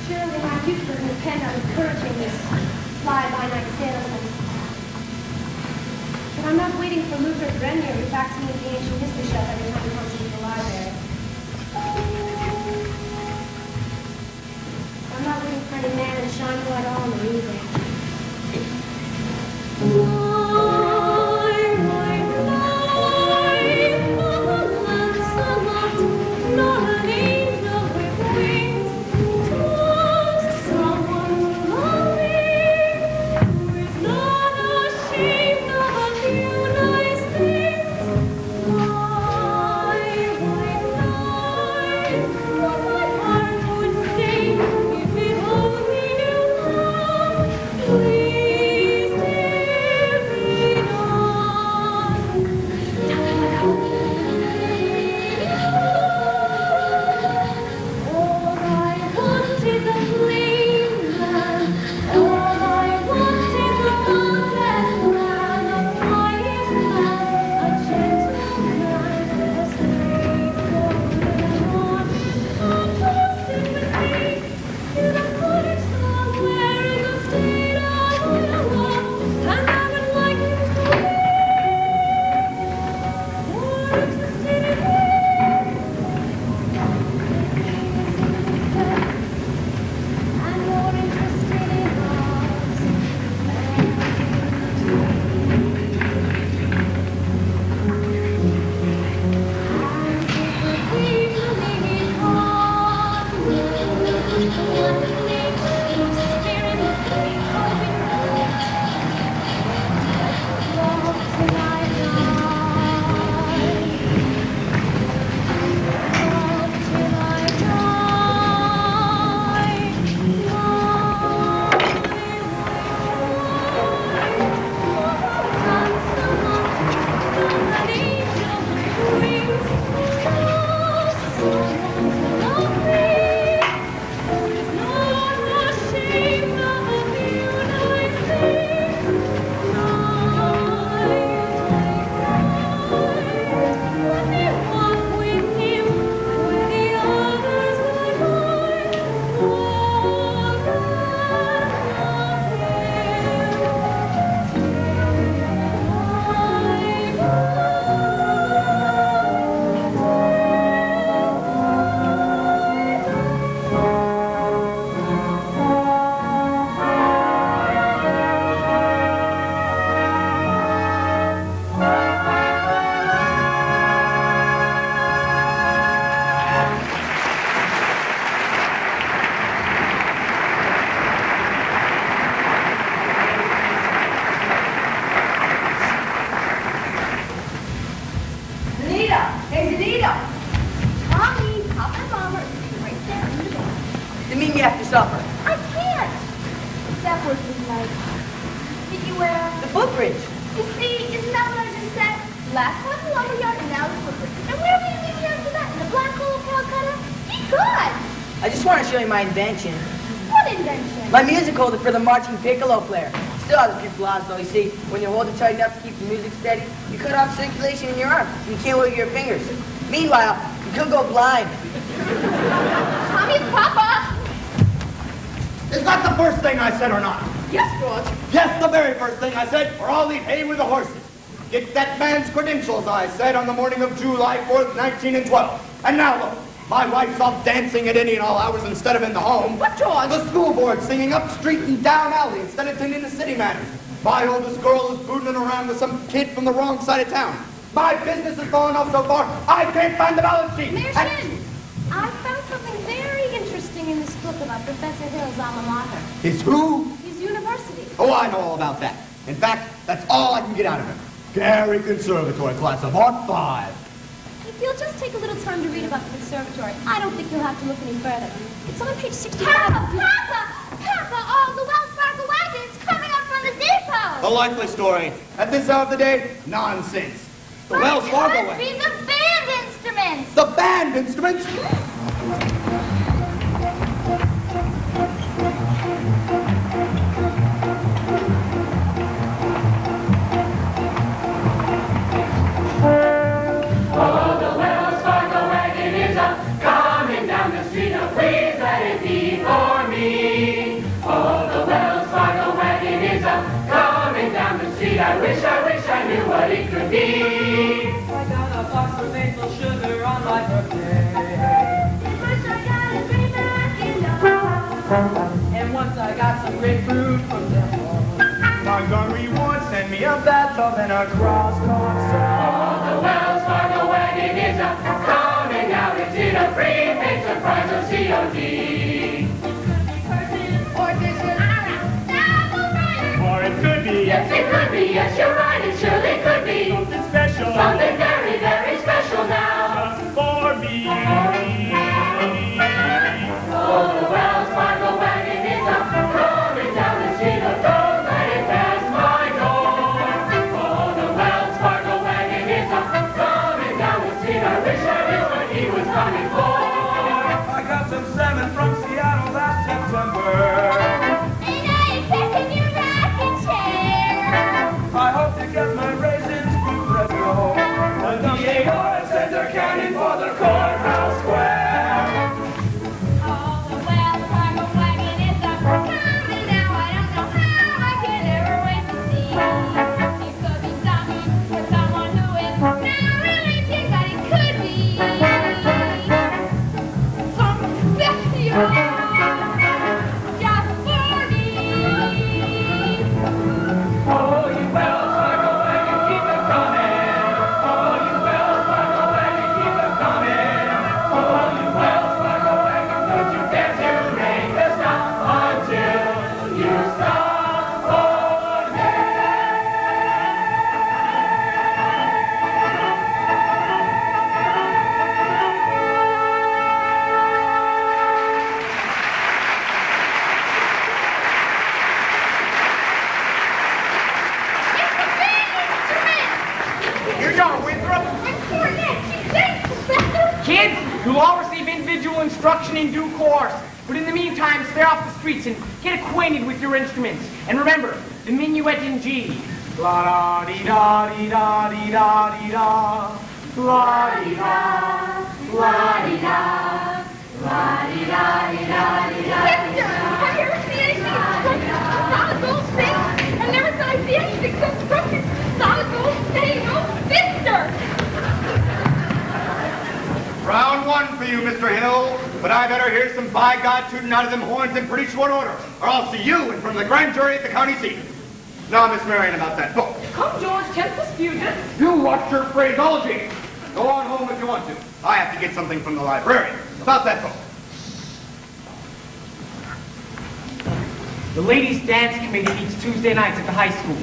Surely my future doesn't depend on encouraging this fly-by-night salesman. But I'm not waiting for Luther Grenier to fax me the ancient history shelf every time he comes into the library. I'm not waiting for any man to shine light on the music. If it only knew how was like? Did you wear? The footbridge. You see, isn't that what I just said? Last one the lumberyard and now the footbridge. And where were you leaving after that? In the black hole of Calcutta? Be good! I just want to show you my invention. What invention? My music holder for the marching piccolo player. Still has a few flaws though, you see. When you hold it tight enough to keep the music steady, you cut off circulation in your arm. You can't wiggle your fingers. Meanwhile, you could go blind. Tommy's Papa! Is that the first thing I said or not? Yes, George. Yes, the very first thing I said, or I'll leave hay with the horses. Get that man's credentials, I said, on the morning of July 4th, 1912. And now look, my wife's off dancing at any and all hours instead of in the home. What, George? The school board singing up street and down alley instead of tending to city matters. My oldest girl is bootling around with some kid from the wrong side of town. My business has fallen off so far, I can't find the balance sheet. Mayor Shin, I found something very interesting in this book about Professor Hill's alma mater. His who? His university. Oh, I know all about that. In fact, that's all I can get out of him. Gary Conservatory, class of Art 5. If you'll just take a little time to read about the conservatory, I don't think you'll have to look any further. It's on page 65. Papa! Oh, the Wells Fargo wagon's coming up from the depot! A likely story. At this hour of the day, nonsense. The Wells Fargo Must be wagon. the band instruments! The band instruments? Oh, the Wells Fargo wagon is coming down the street. Now please let it be for me. Oh, the Wells Fargo wagon is coming down the street. I wish I knew what it could be. I got a box of maple sugar on my birthday. First I got a greenback in love. And once I got some grapefruit from them. Montgomery Ward sent me a bathtub and a cross-country. Oh, the Wells Fargo wagon is coming out. It's in a prepaid surprise or COD. Or it could be Yes, it could be. Yes, you're right. It surely could be. something special. Something very, very special now. Just for me. Oh, the Wells Fargo wagon is coming down the street. Oh, don't let it pass my door. Oh, the Wells Fargo wagon is coming down the street. I wish I knew what he was coming for. I got some salmon from Seattle last September. And I am taking your rocking chair. I hope to get my raisins from Fresno. The DAR says they're counting for the courthouse square. Oh, the Wells Fargo wagon is coming now. I don't know how I can ever wait to see. It could be something for someone who is not really big, but it could be something special. Just for me. Oh, you Wells Fargo wagon, keep it coming. Oh, you Wells Fargo wagon, keep it coming. Oh, you Wells Fargo wagon, don't you dare to make a stop until you stop for me. It's the band instrument. Here you go, Winthrop. My cornet. Thanks, Professor. Kids, you'll all receive individual instruction in due course. But in the meantime, stay off the streets and get acquainted with your instruments. And remember, the minuet in G. La da dee da dee da dee da dee da. La dee da. La-di-da, la-di-da-di-da-di-da. Mister, have you ever seen anything as solid gold thing? I never thought I'd see anything so crooked. Solid gold, steady gold, Mister. Round one for you, Mr. Hill. But I better hear some by God tooting out of them horns in pretty short order, or I'll see you in front of the grand jury at the county seat. Now, Miss Marion, about that book. Come, George, tempus fugit. You watch your phraseology. Go on home if you want to. I have to get something from the library about that book. The ladies' dance committee meets Tuesday nights at the high school.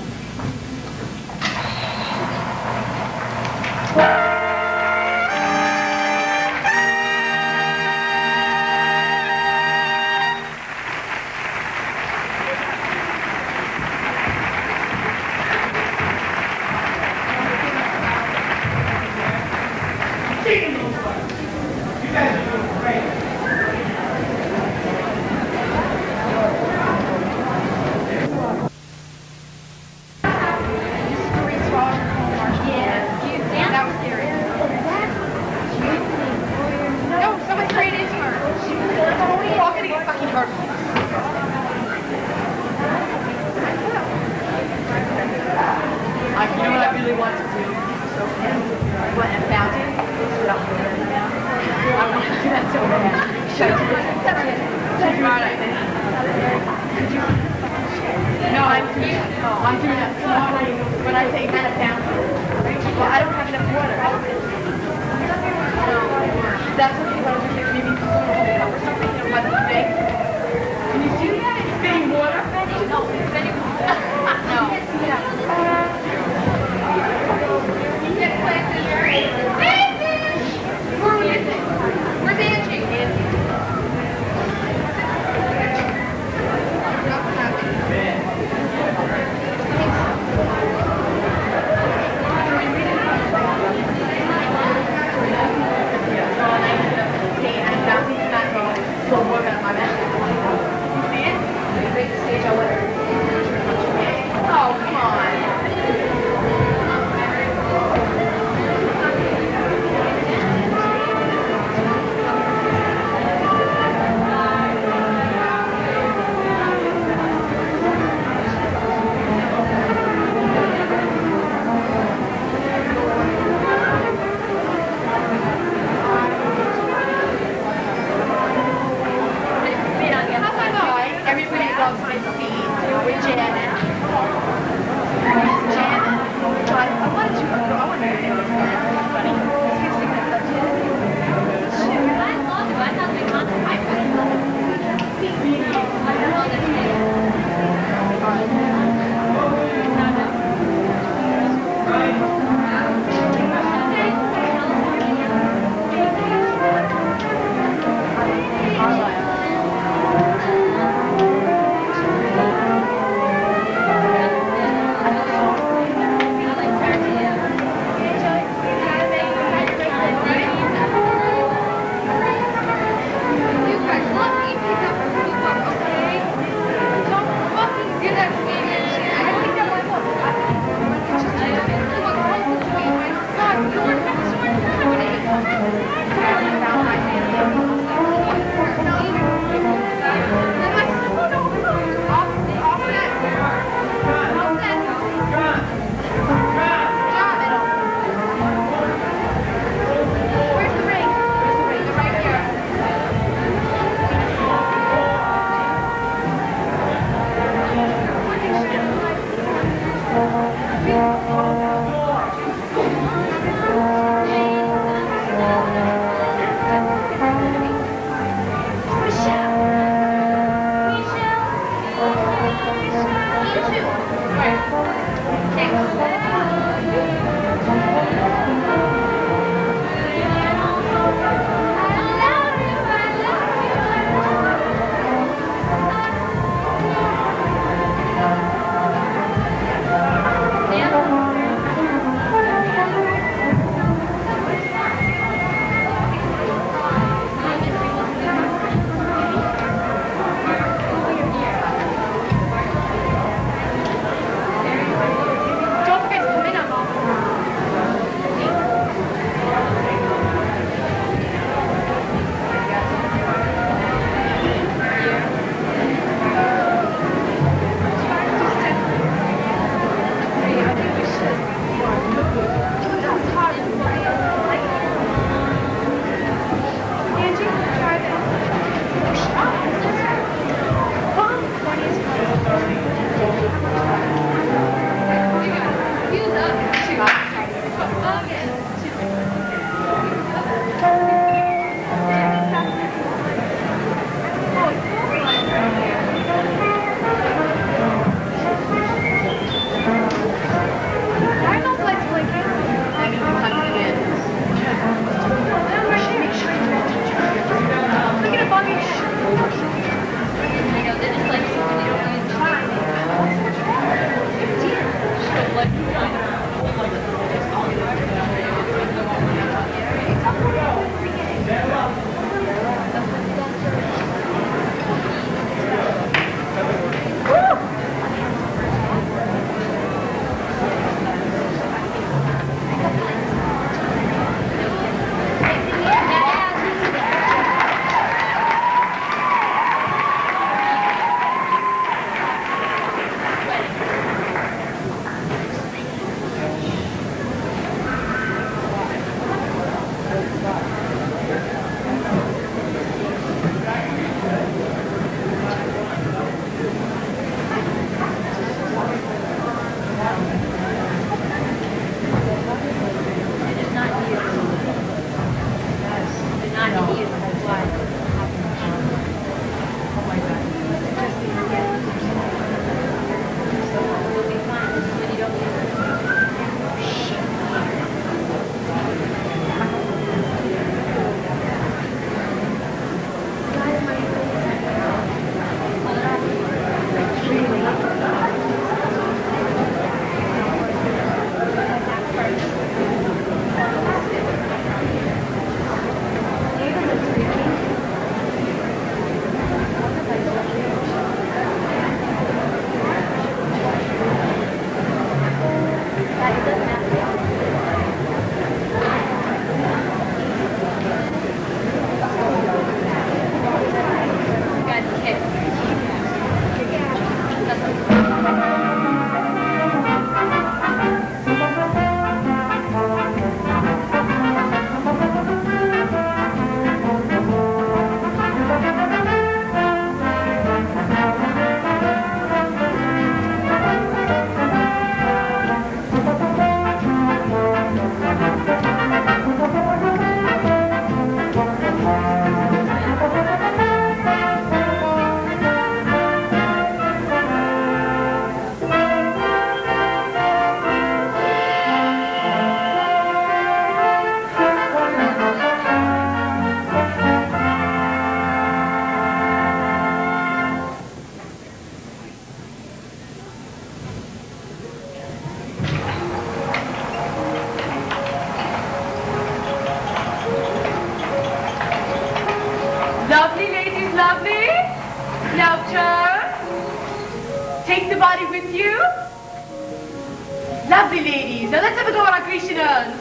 I'm doing that tomorrow when I take Hannah down. Well, I don't have enough water. No. That's okay, but I was just maybe someone will hold it up or something, you know, by the thing. Can you see that? It's spitting water? No, Benny will do better. No. Where's Angie? Oh, come on. Everybody loves my feet. We're jamming. Jamming. I wanted to go. I wanted to go. Funny. I love it. I thought they wanted my Don't forget to come in on all. Lovely ladies. Now let's have a go at our Grecian urns.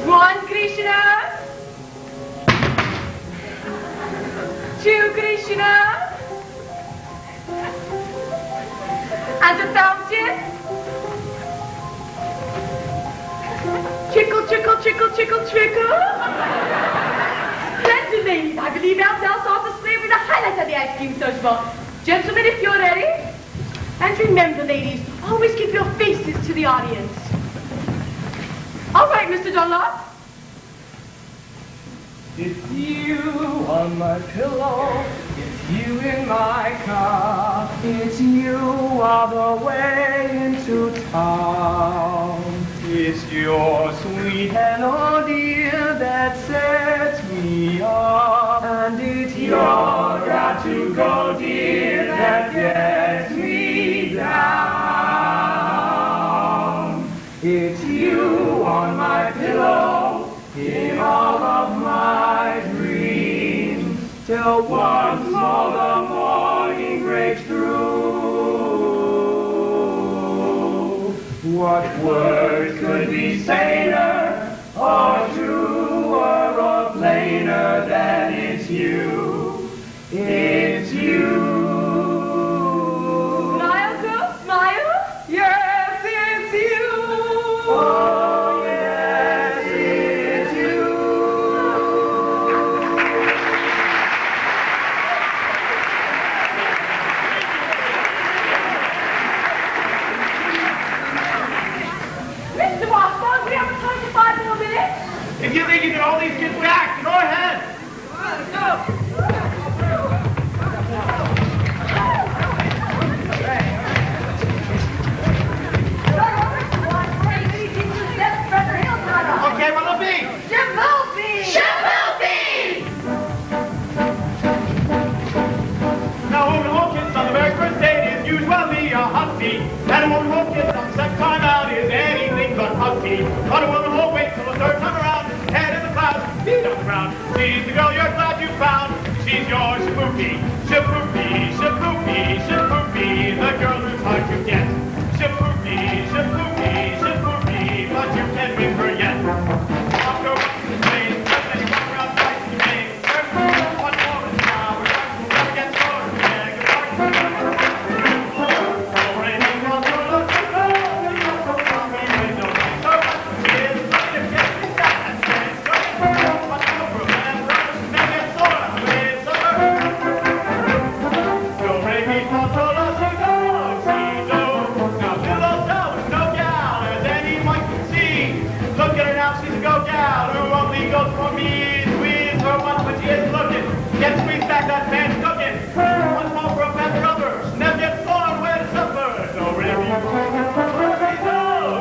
One Grecian urn. Two Grecian urns. And a fountain. Trickle, trickle, trickle, trickle, trickle. Splendid, ladies. I believe our sauce display will be the highlight of the ice cream social. Gentlemen, if you're ready. And remember, ladies, always keep your faces to the audience. All right, Mr. Dunlop. It's you on my pillow, it's you in my car, it's you all the way into town. It's your sweet melody that sets me off, and it's your got to go, dear, that gets me down. It's you on my pillow, in all of my dreams, till once more the morning breaks through. What words could be saner, or truer, or plainer than it's you, it's you. Smile, girl, smile. Yes, it's you. Oh, yes, it's you. Mr. Washburn, we have time for 5 more minutes. If you think you can hold these kids back, go ahead. Okay, what'll it be? Now, when we walk kids on the very first date is usually a hussy. And when we walk kids on the second time out is anything but hussy. But a woman won't wait till the third time around. Head in the clouds, feet on the ground. She's the girl you're glad you found. She's your shapoopy, shapoopy, shapoopy, shapoopy. The girl who's hard to get. Shapoopy, shapoopy, shapoopy. But you can't win her yet. Walk her up to the train, and then you walk around twice in the day. One more is now, we're going to never get scored. Get squeezed back, that man's cooking. One more for a fat rubber. Never gets thorn where to suffer. So wherever you go,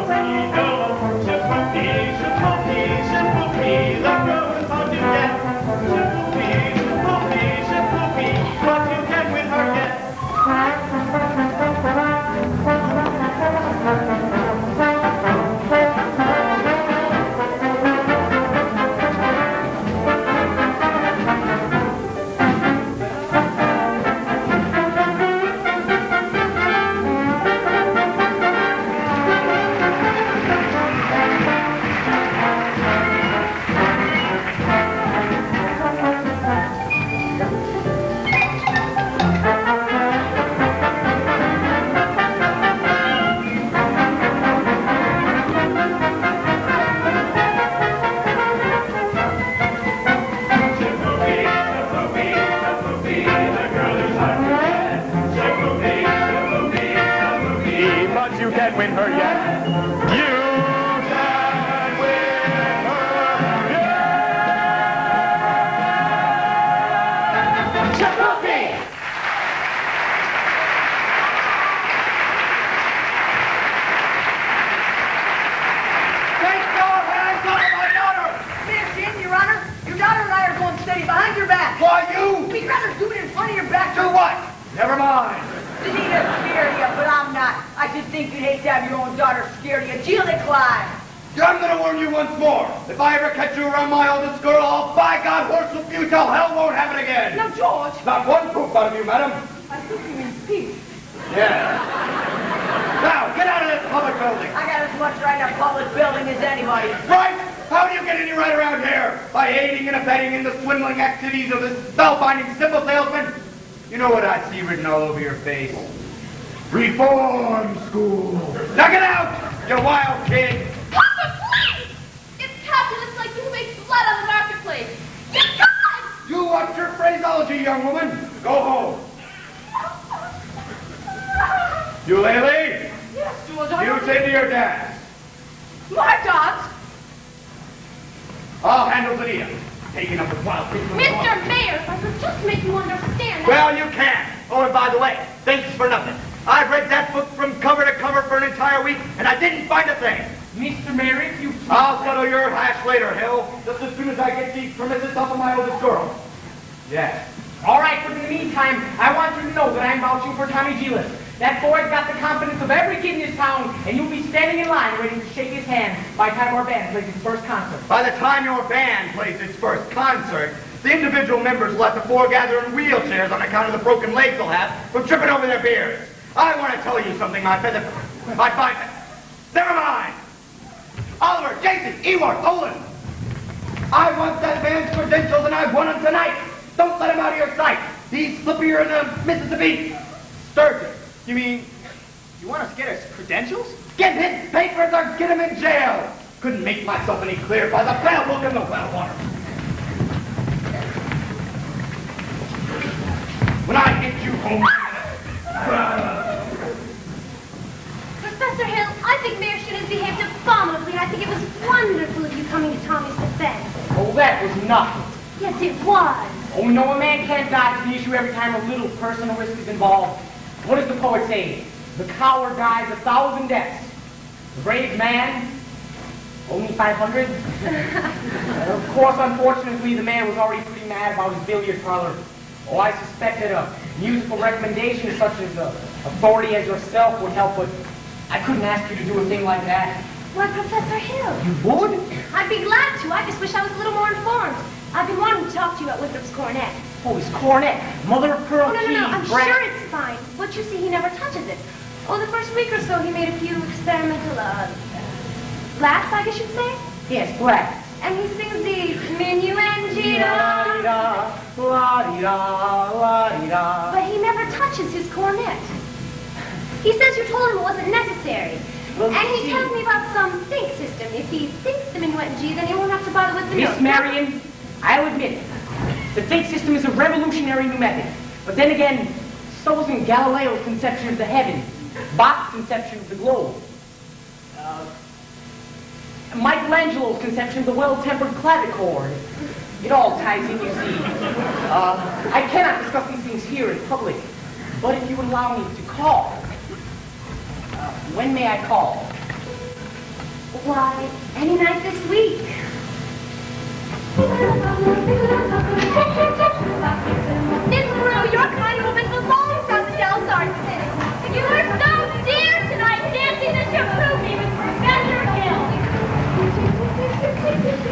he knows. Shapoopy, shapoopy, shapoopy. The girl is hard to get. Shapoopy, shapoopy, shapoopy. But you can't win her yet. Win her yet. You can win her yet. Shapoopy! Take your hands off my daughter! Stand, Your Honor. Your daughter and I are going steady behind your back. Why, you? We'd rather do it in front of your back. Do what? Never mind. Anita's scared of you, but I'm not. I just think you'd hate to have your own daughter scared of you. Jill decline. I'm gonna warn you once more. If I ever catch you around my oldest girl, I'll by God worship you till hell won't have it again. Now, George. Not one proof out of you, madam. I think you mean peace. Yeah. Now, get out of this public building. I got as much right in a public building as anybody. Right? How do you get any right around here? By aiding and abetting in the swindling activities of this spellbinding symbol salesman? You know what I see written all over your face? Reform school. Knock it out, you wild kid. Papa, please! It's capitalists like you who make blood on the marketplace. You God! You watch your phraseology, young woman. Go home. You, Lily? Yes, George, You tend to your dad. My dogs. I'll handle Lydia. Taking up the wild thing from the Mr. farm. Mayor, if I could just make you understand. Well, you can. Oh, and by the way, thanks for nothing. I've read that book from cover to cover for an entire week, and I didn't find a thing. Mr. Mayor, if you... I'll settle your hash later, Hill, just as soon as I get the premises off of my oldest girl. Yes. All right, but in the meantime, I want you to know that I'm vouching for Tommy Gillis. That boy's got the confidence of every kid in this town, and you'll be standing in line ready to shake his hand by the time our band plays its first concert. By the time your band plays its first concert, the individual members will have to foregather in wheelchairs on account of the broken legs they'll have from tripping over their beers. I want to tell you something, my feather... Never mind! Oliver, Jason, Ewart, Olin! I want that man's credentials, and I want them tonight! Don't let him out of your sight! He's slippier than a Mississippi sturgeon. You mean, you want us to get his credentials? Get his papers or get him in jail! Couldn't make myself any clearer by the bell hook in the well water. When I get you home... Professor Hill, I think Mayor should have behaved abominably, and I think it was wonderful of you coming to Tommy's defense. Oh, that was nothing. Yes, it was. Oh, no, a man can't dodge the issue every time a little personal risk is involved. What does the poet say? The coward dies 1,000 deaths. The brave man, only 500? Of course, unfortunately, the man was already pretty mad about his billiard parlor. Oh, I suspected a musical recommendation such as authority as yourself would help, but I couldn't ask you to do a thing like that. Why, Professor Hill? You would? I'd be glad to. I just wish I was a little more informed. I've been wanting to talk to you at Winthrop's Cornet. Oh, his cornet. Mother of pearl No, keys. I'm sure it's fine. But you see, he never touches it. Oh, the first week or so, he made a few experimental, laughs, I guess you'd say? Yes, black. And he sings the minuendo. La-di-da. But he never touches his cornet. He says you told him it wasn't necessary. Well, and he see. tells me about some think system. If he thinks the minuet G, then he won't have to bother with the Miss notes. Marion, I'll admit it. The think system is a revolutionary new method. But then again, so wasn't Galileo's conception of the heaven, Bach's conception of the globe, Michelangelo's conception of the well-tempered clavichord. It all ties in, you see. I cannot discuss these things here in public, but if you would allow me to call, when may I call? Why, any night this week. Miss Brew, your kind woman belongs on the Dells Art Clinic. You were so dear tonight, dancing the jacuzzi with Professor Hill.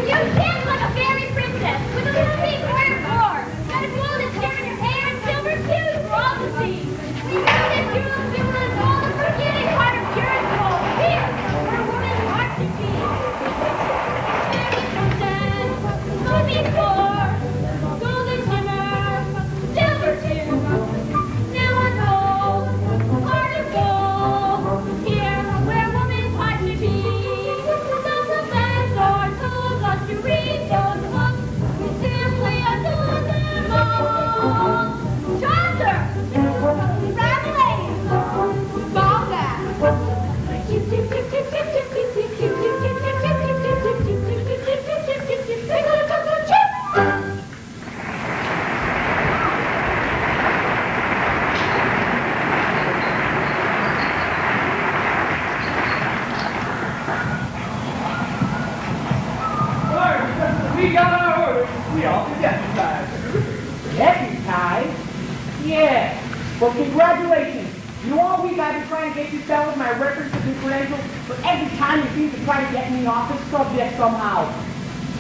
You dance like a fairy princess with a little pink hair floor. Got a golden hair in your hair and silver shoes for all to see. We know that you're a silver and gold and forgetting part of pure gold. Here, for a woman's heart to beat. Movie floor, golden shimmer, silver too. Now I'm gold, heart of gold. Here, where woman's heart to be. Those of lands or tools us to read those books. We simply adore them all. Chaucer, Rabelais, Balzac. We got our orders. We all deputized. Deputized? Yeah. Well, congratulations. You know, all week I've been trying to get you fellas my records and credentials, but every time you seem to try to get me off this subject somehow.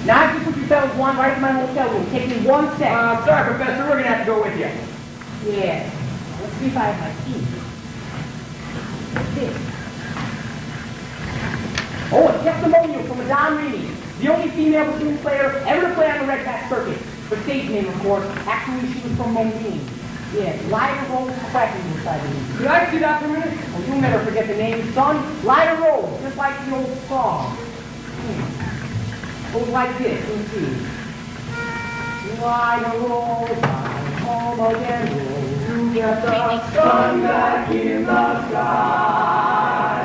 Now I just put you fellas one right in my hotel room. Take me 1 second. Sorry, Professor, we're gonna have to go with you. Yeah. Let's see if I have my key. What's this? Oh, a testimonial from Madame Reedy, the only female bassoon player ever to play on the Red Hat circuit. Her stage name, of course. Actually, she was from Modine. Yeah, Lyda Rose Quacking inside the room. Could I see that for a minute? Oh, you'll never forget the name, son. Lyda Rose, just like the old song. Goes like this, you see. Lyda Rose, I'm home again. You get the sun back in the sky.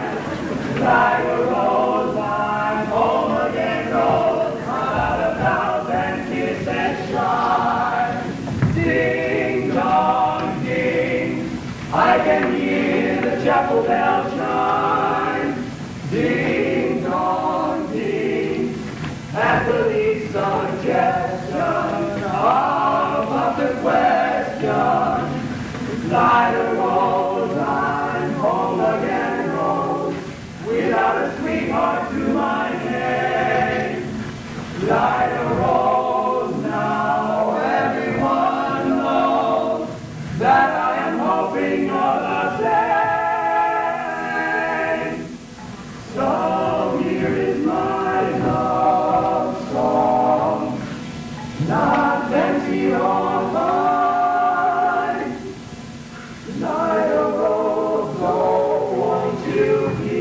Lyda Rose, I'm home again, Rose. About 1,000 kiss and shine. Ding dong ding, I can hear the chapel bell chime. Ding dong ding, at the least suggestion of the question. Lyda Rose, I'm home again, Rose, without a sweetheart to my name. Lyda Rose, now everyone knows that I am hoping you're the same. So here is my love song, not fancy or fine. Lyda Rose, oh, won't you be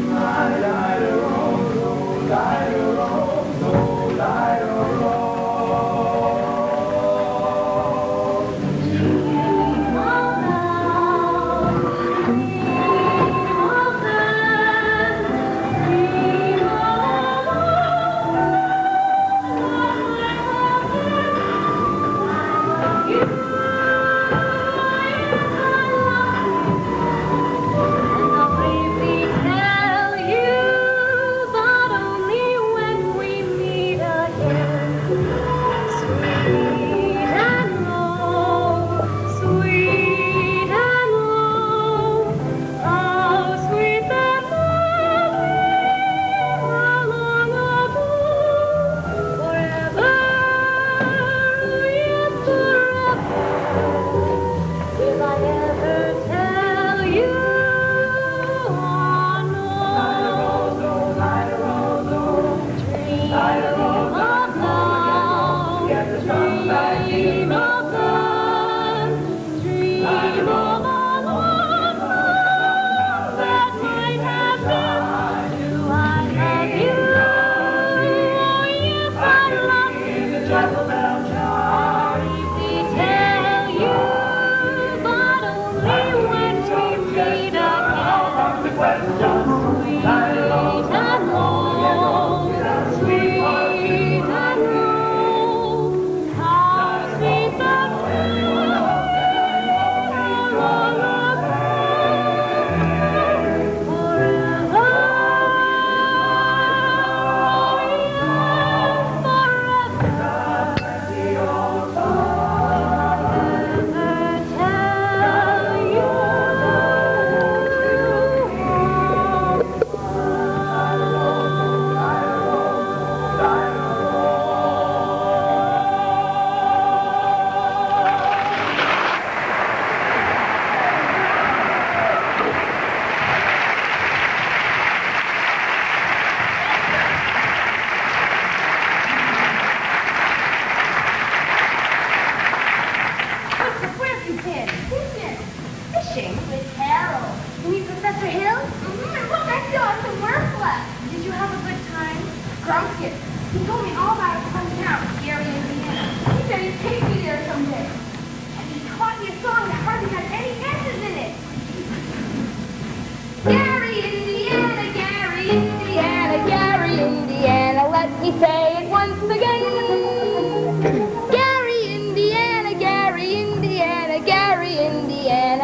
my Lyda Rose, oh, Lyda Rose, oh, Lyda Rose.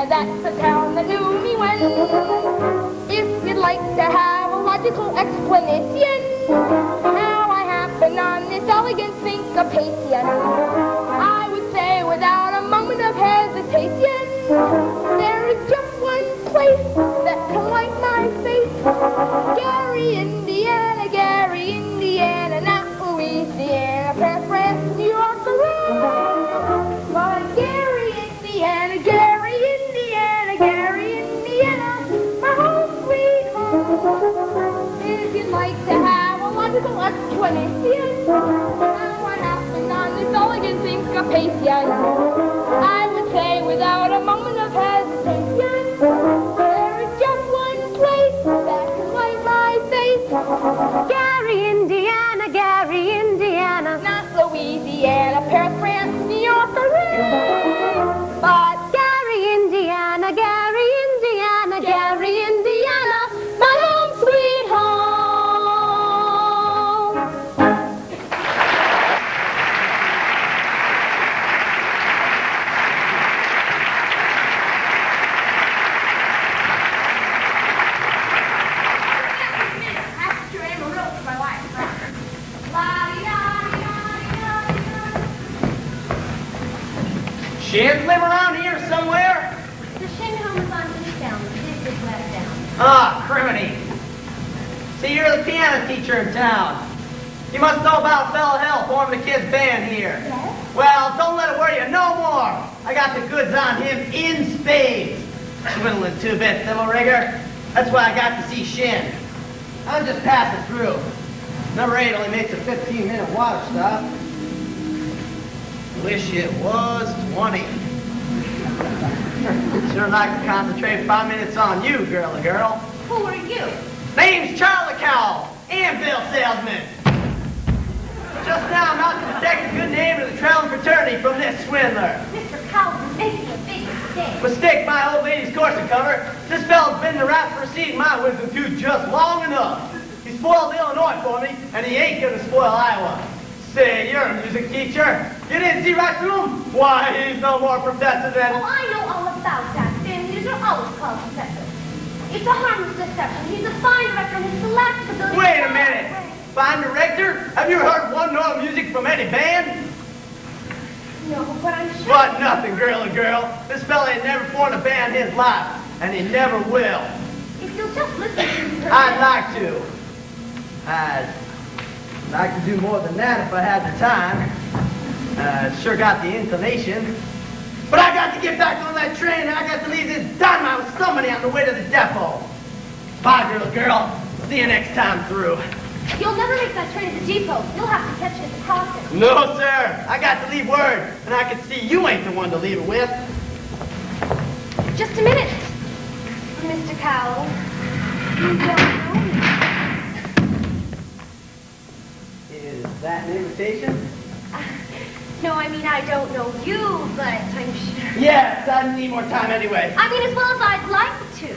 That's the town that knew me when. If you'd like to have a logical explanation how I happen on this elegant syncopation, I would say without a moment of hesitation, there is just one place that can light my face. Gary, Indiana, Gary, Indiana, not Louisiana, France, New York, around. But Gary, Indiana, Gary, Indiana, Gary, Indiana, my home sweet home. $1.20. Now we're laughing on this elegant syncopation. I would say without a moment of hesitation, there is just one place that can wipe my face. Gary, Indiana, Gary, Indiana. Not Louisiana, Paris, France, New York, or but Gary, Indiana, Gary, Indiana, Gary, Indiana, my home sweet home. Shins live around here somewhere? The Shin home is on East Down, the kids just left down. Ah, criminy. See, you're the piano teacher in town. You must know about a fellow hell forming the kids' band here. Yes? Well, don't let it worry you no more. I got the goods on him in spades. Swindling two-bit thimble rigger. That's why I got to see Shin. I'm just passing through. Number 8 only makes a 15-minute water stop. Wish it was 20. Sure like to concentrate 5 minutes on you, girly girl. Who are you? Name's Charlie Cowell, anvil salesman. Just now I'm out to protect the good name of the traveling fraternity from this swindler. Mr. Cowles is making a big mistake. Mistake my old lady's corset cover. This fella's been the rat preceding my wisdom tooth just long enough. He spoiled Illinois for me, and he ain't gonna spoil Iowa. Say, you're a music teacher. You didn't see right through him? Why, he's no more professor than... Oh, I know all about that. Band leaders are always called professors. It's a harmless deception. He's a fine director and his selective ability... Wait a minute. Fine director? Have you heard one note of music from any band? No, but I'm sure... But nothing, girly girl. This fella ain't never formed a band in his life, and he never will. If you'll just listen to me... I'd like to. I'd like to do more than that if I had the time. Sure got the inclination. But I got to get back on that train, and I got to leave this dynamite with somebody on the way to the depot. Bye, girly girl. See you next time through. You'll never make that train at the depot. You'll have to catch it at the crossing. No, sir. I got to leave word, and I can see you ain't the one to leave it with. Just a minute, Mr. Cowell. You don't know me. Is that an invitation? No, I mean, I don't know you, but I'm sure... Yes, I need more time anyway. I mean, as well as I'd like to.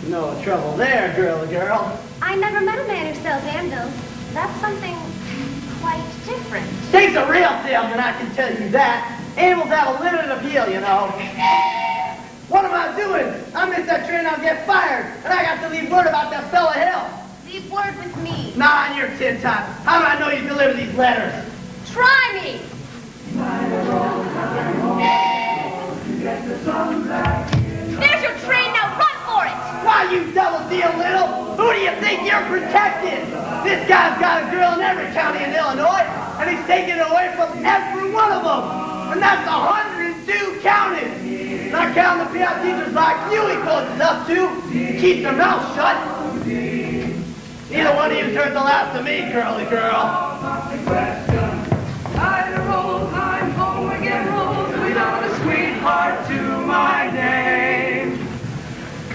No trouble there, girly girl. I never met a man who sells anvils. That's something quite different. Takes a real salesman, I can tell you that. Anvils have a limited appeal, you know. What am I doing? I missed that train, I'll get fired. And I got to leave word about that fella hell. Leave word with me. Nah, on your tin top. How do I know you deliver these letters? Try me. There's your train, now run for it. Why, you double deal little? Who do you think you're protecting? This guy's got a girl in every county in Illinois, and he's taking it away from every one of them. And that's 102 counties. Not counting the PI teachers like you he coaches up to. Keep their mouth shut. Neither one of you turns the last to me, curly girl. I roll, I'm home again, rolls without a sweetheart to my name.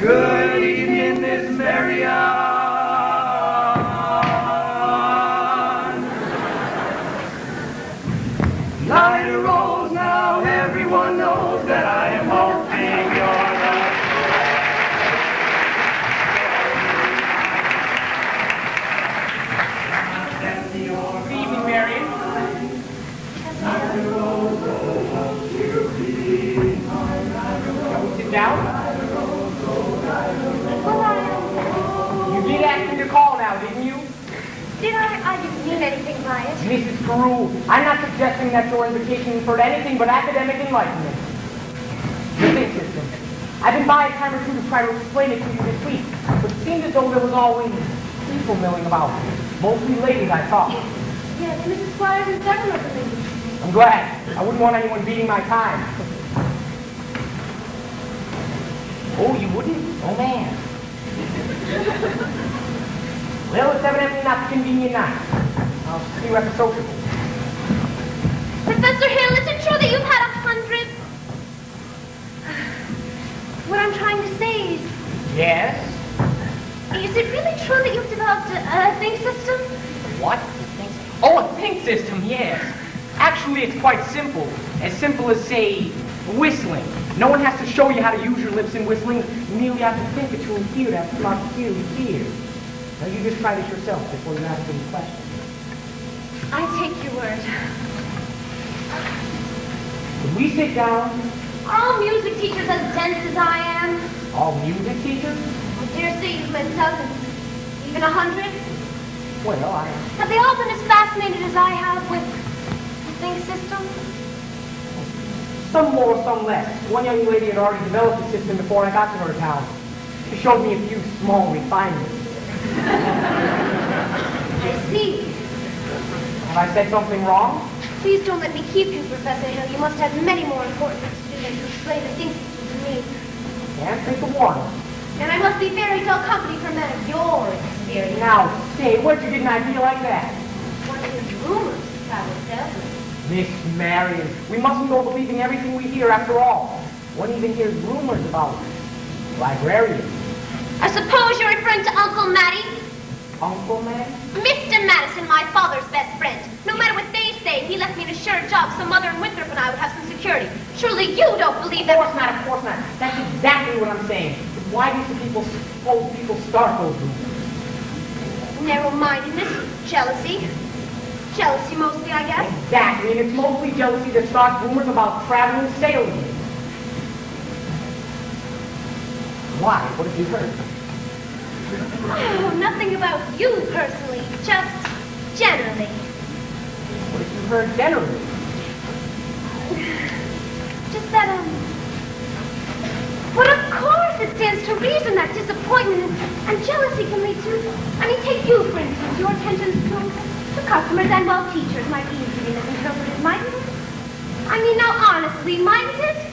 Good evening, Miss Marianne. Night rolls now, everyone knows that I am hoping you're Good evening, Marion. Sit down. You did answer your call now, didn't you? Did I? I didn't mean anything by it. Mrs. Carew, I'm not suggesting that your invitation for anything but academic enlightenment. The big system. I've been by a time or two to try to explain it to you this week, but it seemed as though there was always people milling about. Mostly ladies, I thought. Yes, Mrs. Squires and several of the ladies. I'm glad. I wouldn't want anyone beating my time. Oh, you wouldn't? Oh, man. Well, it's evidently not a convenient night. I'll see you at the sociable. Professor Hill, is it true that you've had 100? What I'm trying to say Yes? is it really true that you've developed a think system? What? Oh, a think system, yes. Actually, it's quite simple. As simple as, say, whistling. No one has to show you how to use your lips in whistling. You merely have to think it to hear that come out clear you hear. Now, you just try this yourself before you ask any questions. I take your word. When we sit down, Are all music teachers as dense as I am? all music teachers, I dare say you've met dozens. Even 100? well, Have they all been as fascinated as I have with the think system? some more, some less. One young lady had already developed the system before I got to her town. She showed me a few small refinements. I see. Have I said something wrong? Please don't let me keep you, Professor Hill. You must have many more important things to do than to explain the think system to me. Can't think of one. And I must be very dull company for men of your experience. Now, say, where'd you get an idea like that? One of his rumors, I would tell you. Miss Marion, we mustn't go believing everything we hear after all. One even hears rumors about librarians. I suppose you're referring to Uncle Matty? Uncle Man? Mr. Madison, my father's best friend. No matter what they say, he left me an assured job so Mother and Winthrop and I would have some security. Surely you don't believe that... Of course not. That's exactly what I'm saying. But why do people suppose people start those rumors? Narrow-mindedness, jealousy. Jealousy mostly, I guess. Exactly, and it's mostly jealousy that starts rumors about traveling salesmen. Why? What have you heard? Oh, nothing about you personally, just generally. What have you heard generally? Just that, But of course it stands to reason that disappointment and jealousy can lead to... I mean, take you, for instance. Your attentions to customers and, well, teachers might be easily misinterpreted, mightn't it? I mean, now, honestly, mightn't it?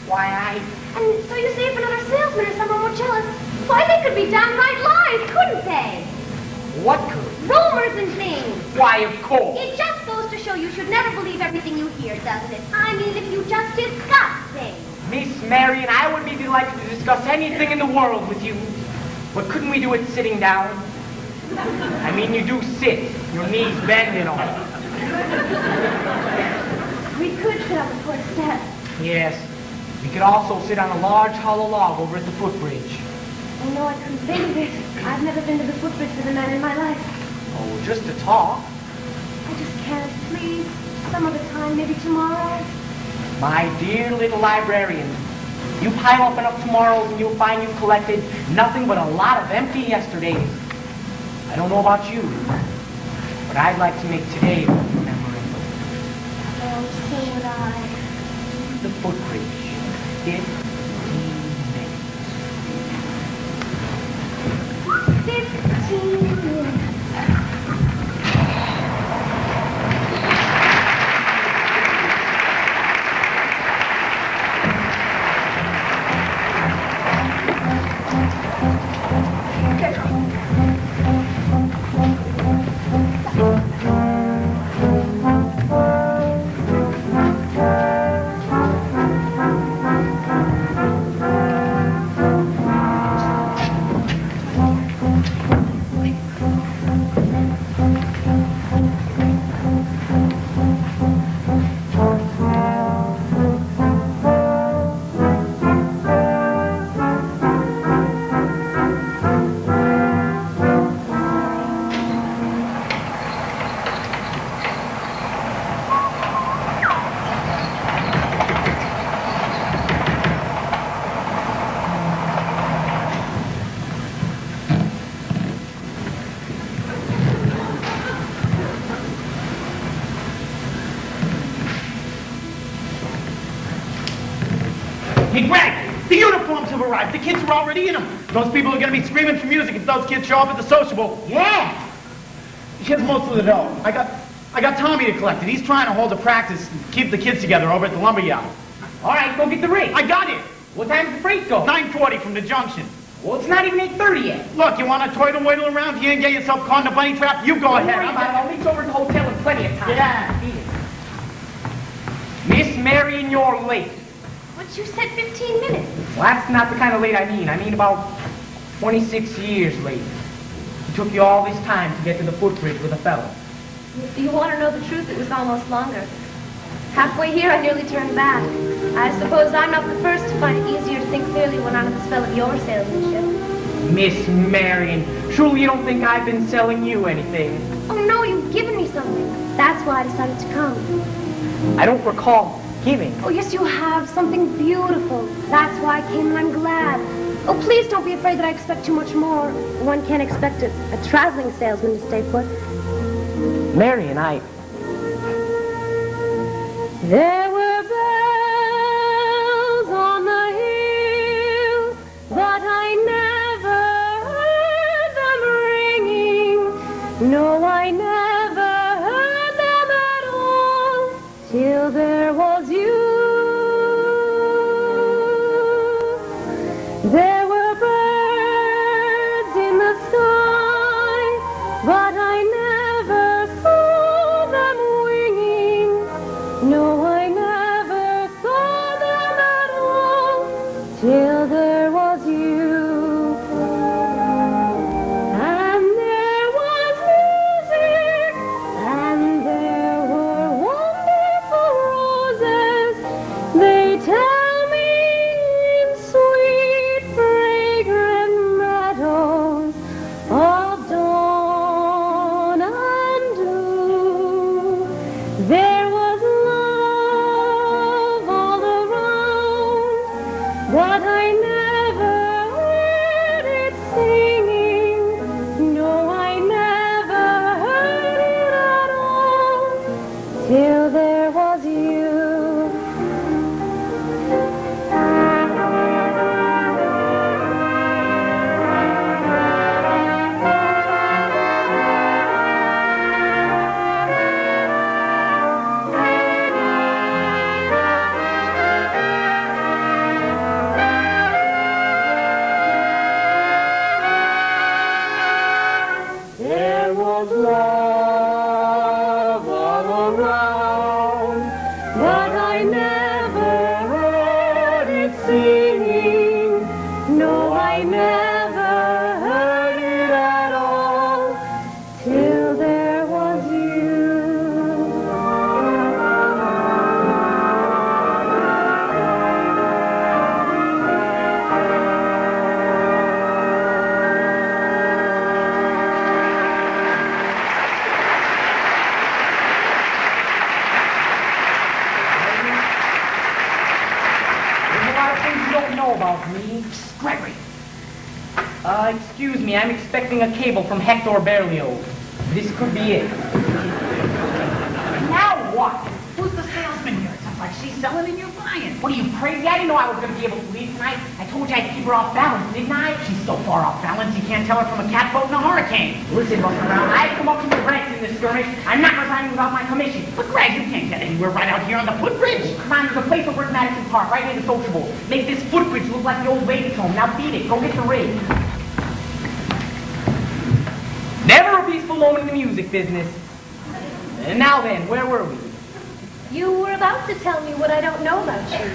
Why, And so you say if another salesman or someone were jealous, why, they could be downright lies, couldn't they? What could? Rumors and things. Why, of course. It just goes to show you should never believe everything you hear, doesn't it? I mean, if you just discuss things. Miss Marion, I would be delighted to discuss anything in the world with you. But couldn't we do it sitting down? I mean, you do sit. Your knees bend and all. We could sit on the porch steps. Yes. We could also sit on a large hollow log over at the footbridge. Oh, no, I couldn't think of it. I've never been to the footbridge with a man in my life. Oh, just to talk. I just can't, please. Some other time, maybe tomorrow. My dear little librarian, you pile up enough tomorrows and you'll find you've collected nothing but a lot of empty yesterdays. I don't know about you, but I'd like to make today a memorandum. Oh, so would I. The footbridge. 15 minutes. 15 minutes. Hey, Greg, the uniforms have arrived. The kids are already in them. Those people are going to be screaming for music if those kids show up at the sociable. Yeah! Here's most of the dough. I got Tommy to collect it. He's trying to hold a practice and keep the kids together over at the lumberyard. All right, go get the ring. I got it. What time's the freight go? 9:40 from the junction. Well, it's not even 8:30 yet. Look, you want to toil and waddle around? You ain't get yourself caught in a bunny trap? You go Don't ahead. worry about it. I'll meet you over at the hotel in plenty of time. Yeah. Miss Marion, you're late. But you said 15 minutes. Well, that's not the kind of late I mean. I mean about 26 years late. It took you all this time to get to the footbridge with a fellow. If you want to know the truth, it was almost longer. Halfway here, I nearly turned back. I suppose I'm not the first to find it easier to think clearly when under the spell of your salesmanship. Miss Marion, surely you don't think I've been selling you anything? Oh, no, you've given me something. That's why I decided to come. I don't recall giving. Oh, yes, you have. Something beautiful. That's why I came, and I'm glad. Oh, please don't be afraid that I expect too much more. One can't expect a traveling salesman to stay put. Marion, There were bells on the hill, but I never heard them ringing. No, I never heard them at all, till there was you. There were birds in the sky, but I never saw them winging. No, I never saw them at all, till there was you. And there was music, and there were wonderful roses. They tell me in sweet, fragrant meadows of dawn and dew. There was love all around, but I never heard it singing. No, I never heard it at all, till there was you. There was love all around, but I never heard it singing. No, I never heard it at all, till there was you. There's a lot of things you don't know about me. Gregory. Excuse me, I'm expecting a cable from Hector Berlioz. This could be it. Now what? Who's the salesman here? It sounds like she's selling and you're buying. What are you, crazy? I didn't know I was going to be able to leave tonight. I told you I'd keep her off balance, didn't I? She's so far off balance you can't tell her from a catboat in a hurricane. Listen, Buster-Brown, I've come up to the ranks in this skirmish. I'm not resigning without my commission. But Greg, you can't get anywhere right out here on the footbridge. Come on, there's a place over at Madison Park, right near the sociable. Make this footbridge look like the old ladies' home. Now beat it. Go get the rig. Never a peaceful moment in the music business. And now then, where were we? You were about to tell me what I don't know about you.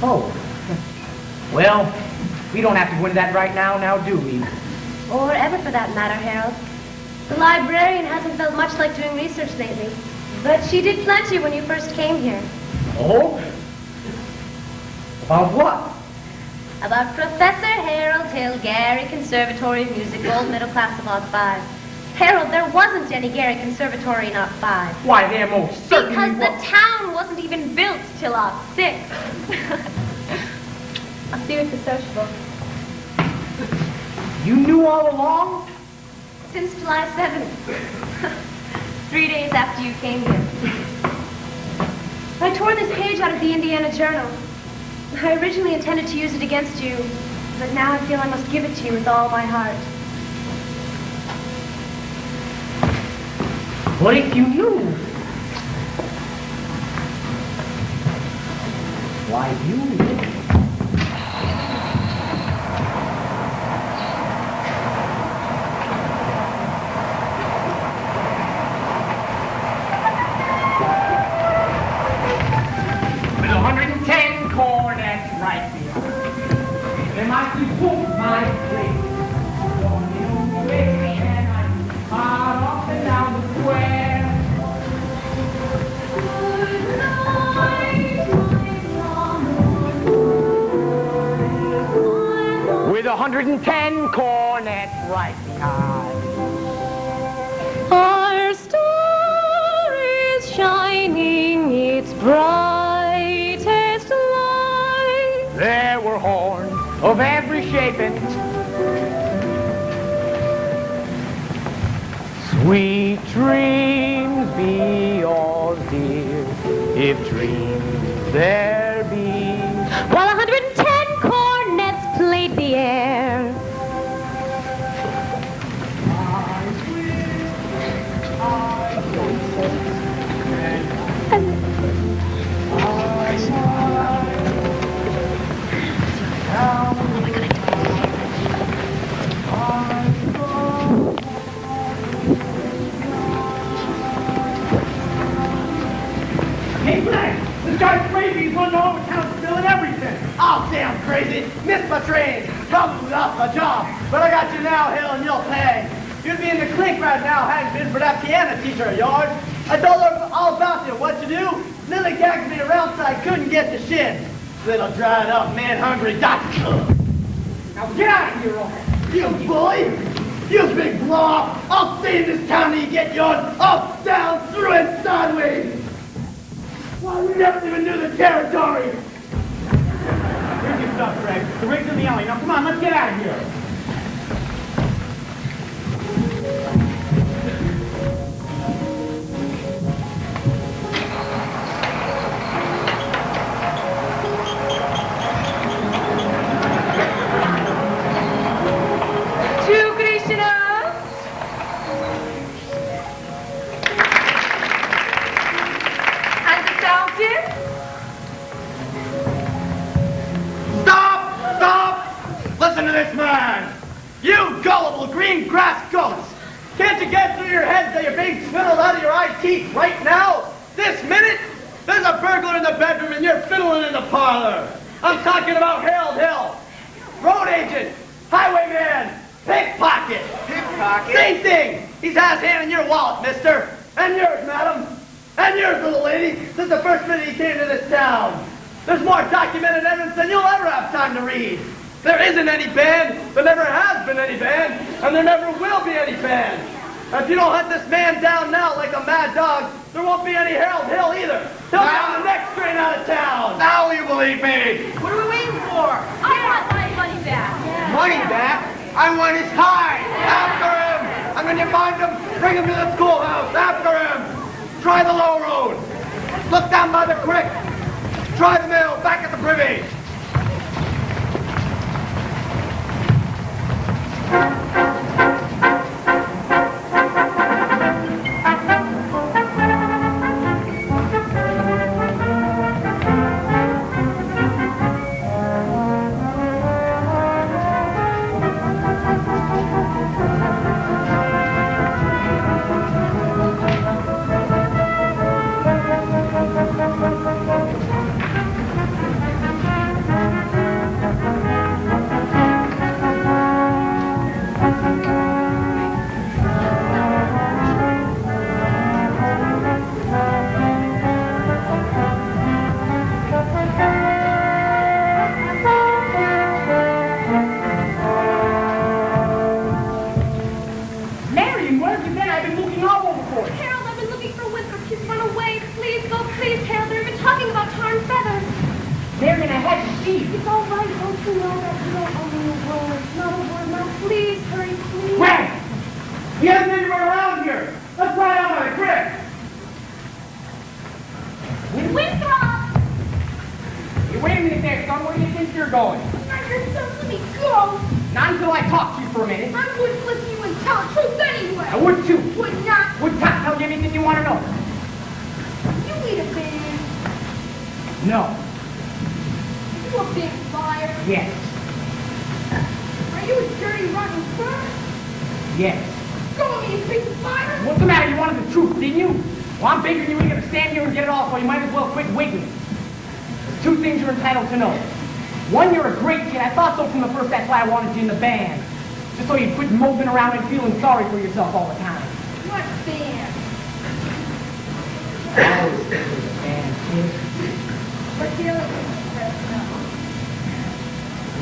Oh. Well, we don't have to go into that right now, do we? Or ever for that matter, Harold. The librarian hasn't felt much like doing research lately. But she did plenty when you first came here. Oh? About what? About Professor Harold Hill, Gary Conservatory of Music, Gold Middle Class of Lot 5. Harold, there wasn't any Gary Conservatory in Lot 5. Why, there most certainly Because the was. town wasn't even built till Lot 6. I'll see you at the sociable. You knew all along? Since July 7th. 3 days after you came here. I tore this page out of the Indiana Journal. I originally intended to use it against you, but now I feel I must give it to you with all my heart. What if you knew? Why, you knew. 110 cornets right behind. Our star is shining its brightest light. There were horns of every shape and sweet dreams be yours, dear, if dreams there be. While 110 cornets played the air. Hey, Black! This guy's crazy. He's running all over town spilling everything. Oh, damn crazy. Missed my train. Probably lost my job. But I got you now, Hill, and you'll pay. You'd be in the clink right now, hadn't been for that piano teacher of yours. I told her all about you. What you do? Lily gagged me around so I couldn't get the shit. Little dried up, man-hungry doctor. Now get out of here, all. You bully! You big blow-off! I'll stay in this town till you get yours up, down, through, and sideways! Why, we never even knew the territory! Here's your stuff, Greg. The rig's in the alley. Now, come on, let's get out of here. Listen to this man! You gullible green grass goats! Can't you get through your heads that you're being swindled out of your eye teeth right now? This minute? There's a burglar in the bedroom and you're fiddling in the parlor. I'm talking about Harold Hill. Road agent, highwayman, pickpocket. Pickpocket? Same thing! He's has hand in your wallet, mister. And yours, madam. And yours, little lady, since the first minute he came to this town. There's more documented evidence than you'll ever have time to read. There isn't any band, there never has been any band, and there never will be any band. And if you don't hunt this man down now like a mad dog, there won't be any Harold Hill either. He'll be on the next train out of town. Now you believe me. What are we waiting for? I want my money back. Money back? I want his hide. After him. And when you find him, bring him to the schoolhouse. After him. Try the low road. Look down by the creek. Try the mill, back at the privy. I wanted you in the band. Just so you'd quit moping around and feeling sorry for yourself all the time. What band? I was thinking of the band, kid. What deal is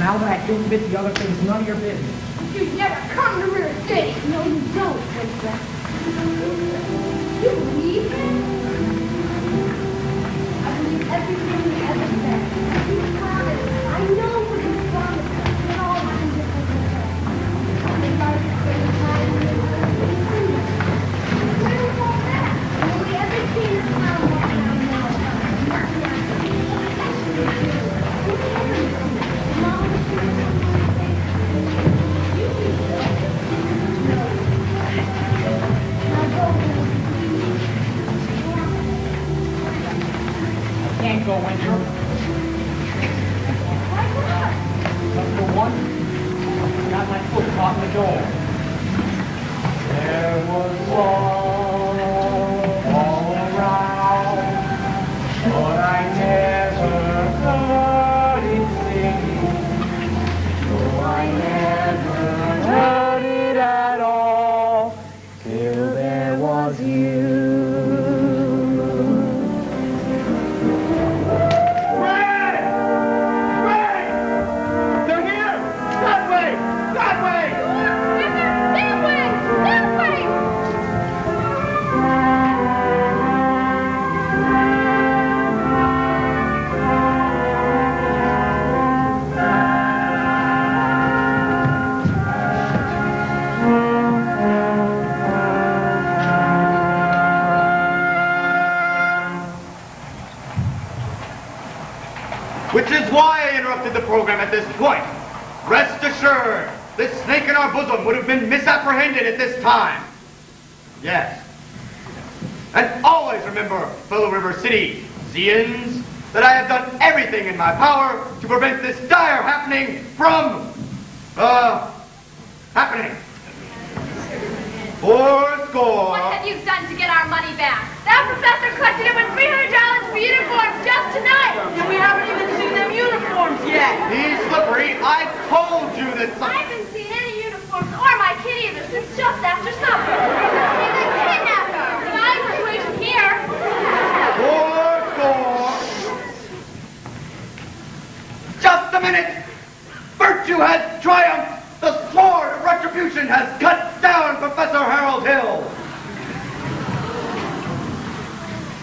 Now that I think of it, the other thing's none of your business. You never come to River City. No, you don't, Princess. You believe him? I believe everything he ever said. He promised. I know what he promised. It all happened just like he said. They started to say the time when they were where was all that? Only every teen in town walked around now. Nothing else. Mom was doing something. You Can't go, Winter. Number one, got my foot caught in the door. There was love all around, but I never heard it singing. No, I never heard it at all till there was you. Which is why I interrupted the program at this point. Rest assured, this snake in our bosom would have been misapprehended at this time. Yes. And always remember, fellow River City Zians, that I have done everything in my power to prevent this dire happening from, happening. Fourscore. What have you done to get our money back? That professor collected over $300 for uniforms just tonight. And we haven't even seen them uniforms yet. He's slippery. I told you that some... I haven't seen any uniforms or my kid either since just after supper. They kidnapped her. And I persuasion here. Fourscore. Just a minute. Virtue has triumphed. The sword of retribution has cut down Professor Harold Hill.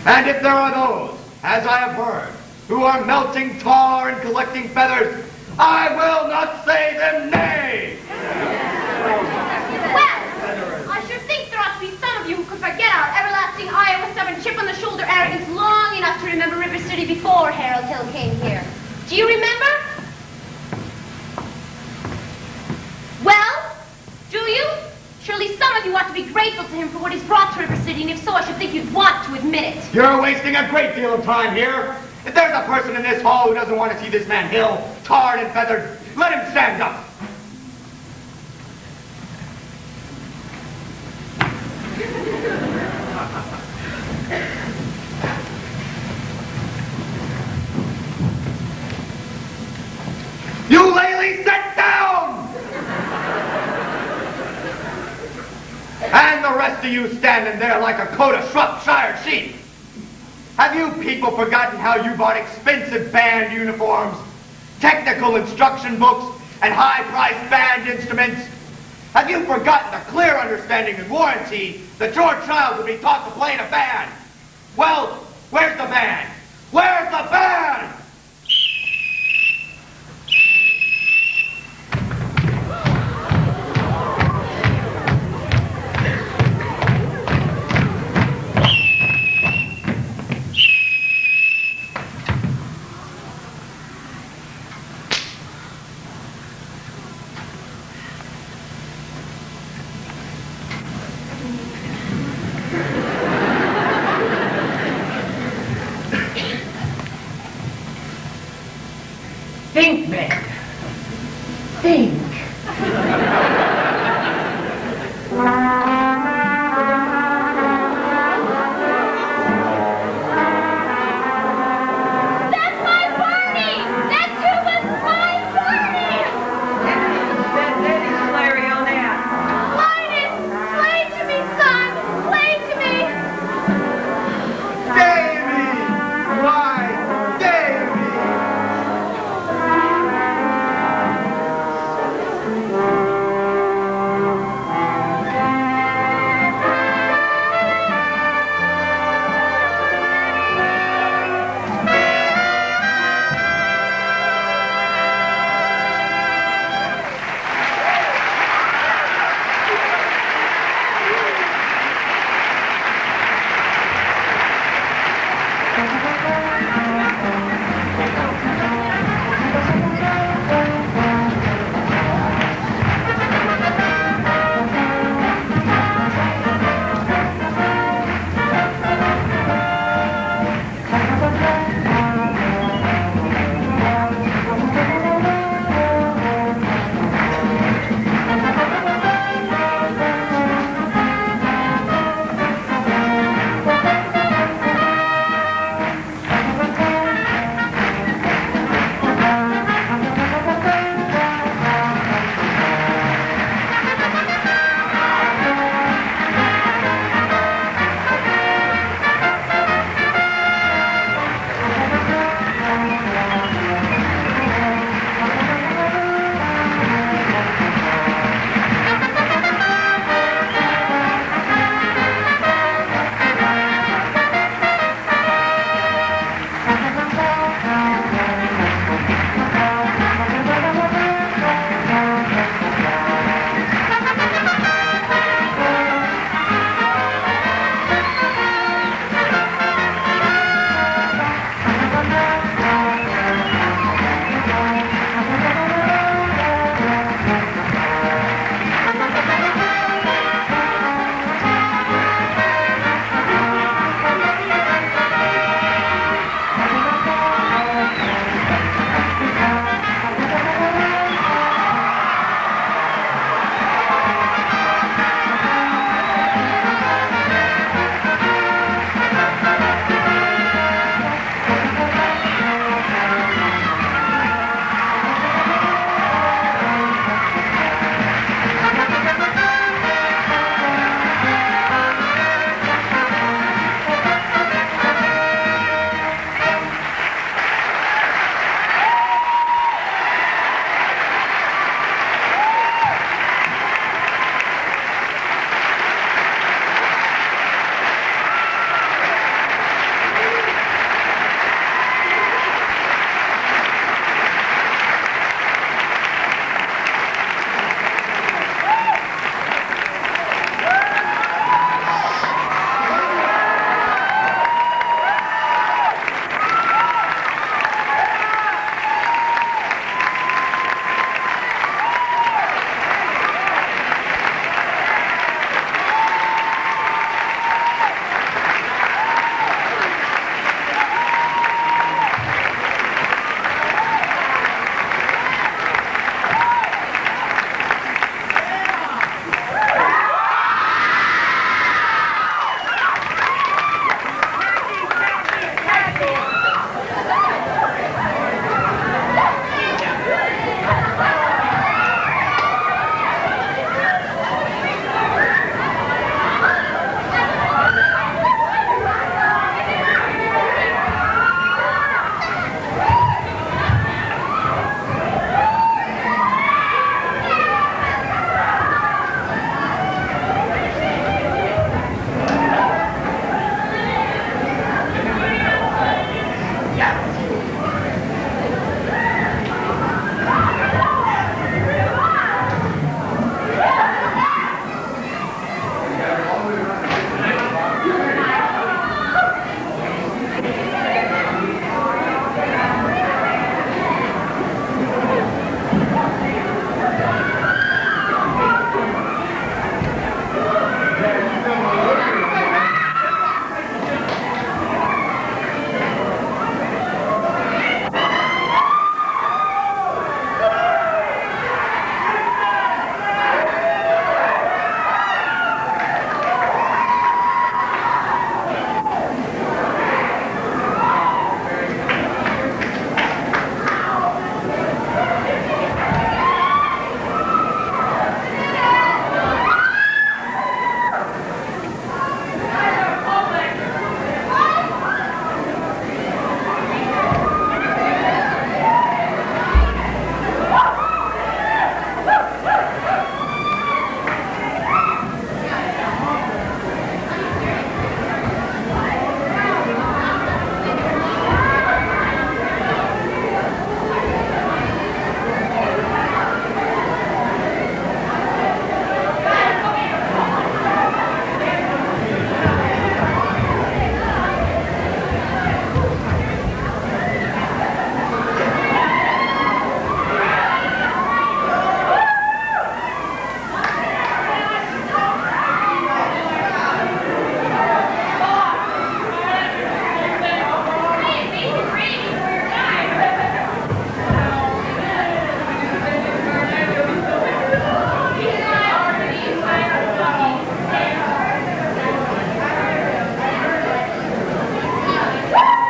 And if there are those, as I have heard, who are melting tar and collecting feathers, I will not say them nay. Well, I should think there ought to be some of you who could forget our everlasting Iowa stubborn chip on the shoulder arrogance long enough to remember River City before Harold Hill came here. Do you remember? Well, do you? Surely some of you ought to be grateful to him for what he's brought to River City, and if so, I should think you'd want to admit it. You're wasting a great deal of time here. If there's a person in this hall who doesn't want to see this man Hill tarred and feathered, let him stand up. You Laley, sit down! And the rest of you standing there like a coat of Shropshire sheep. Have you people forgotten how you bought expensive band uniforms, technical instruction books, and high-priced band instruments? Have you forgotten the clear understanding and warranty that your child would be taught to play in a band? Well, where's the band? Where's the band?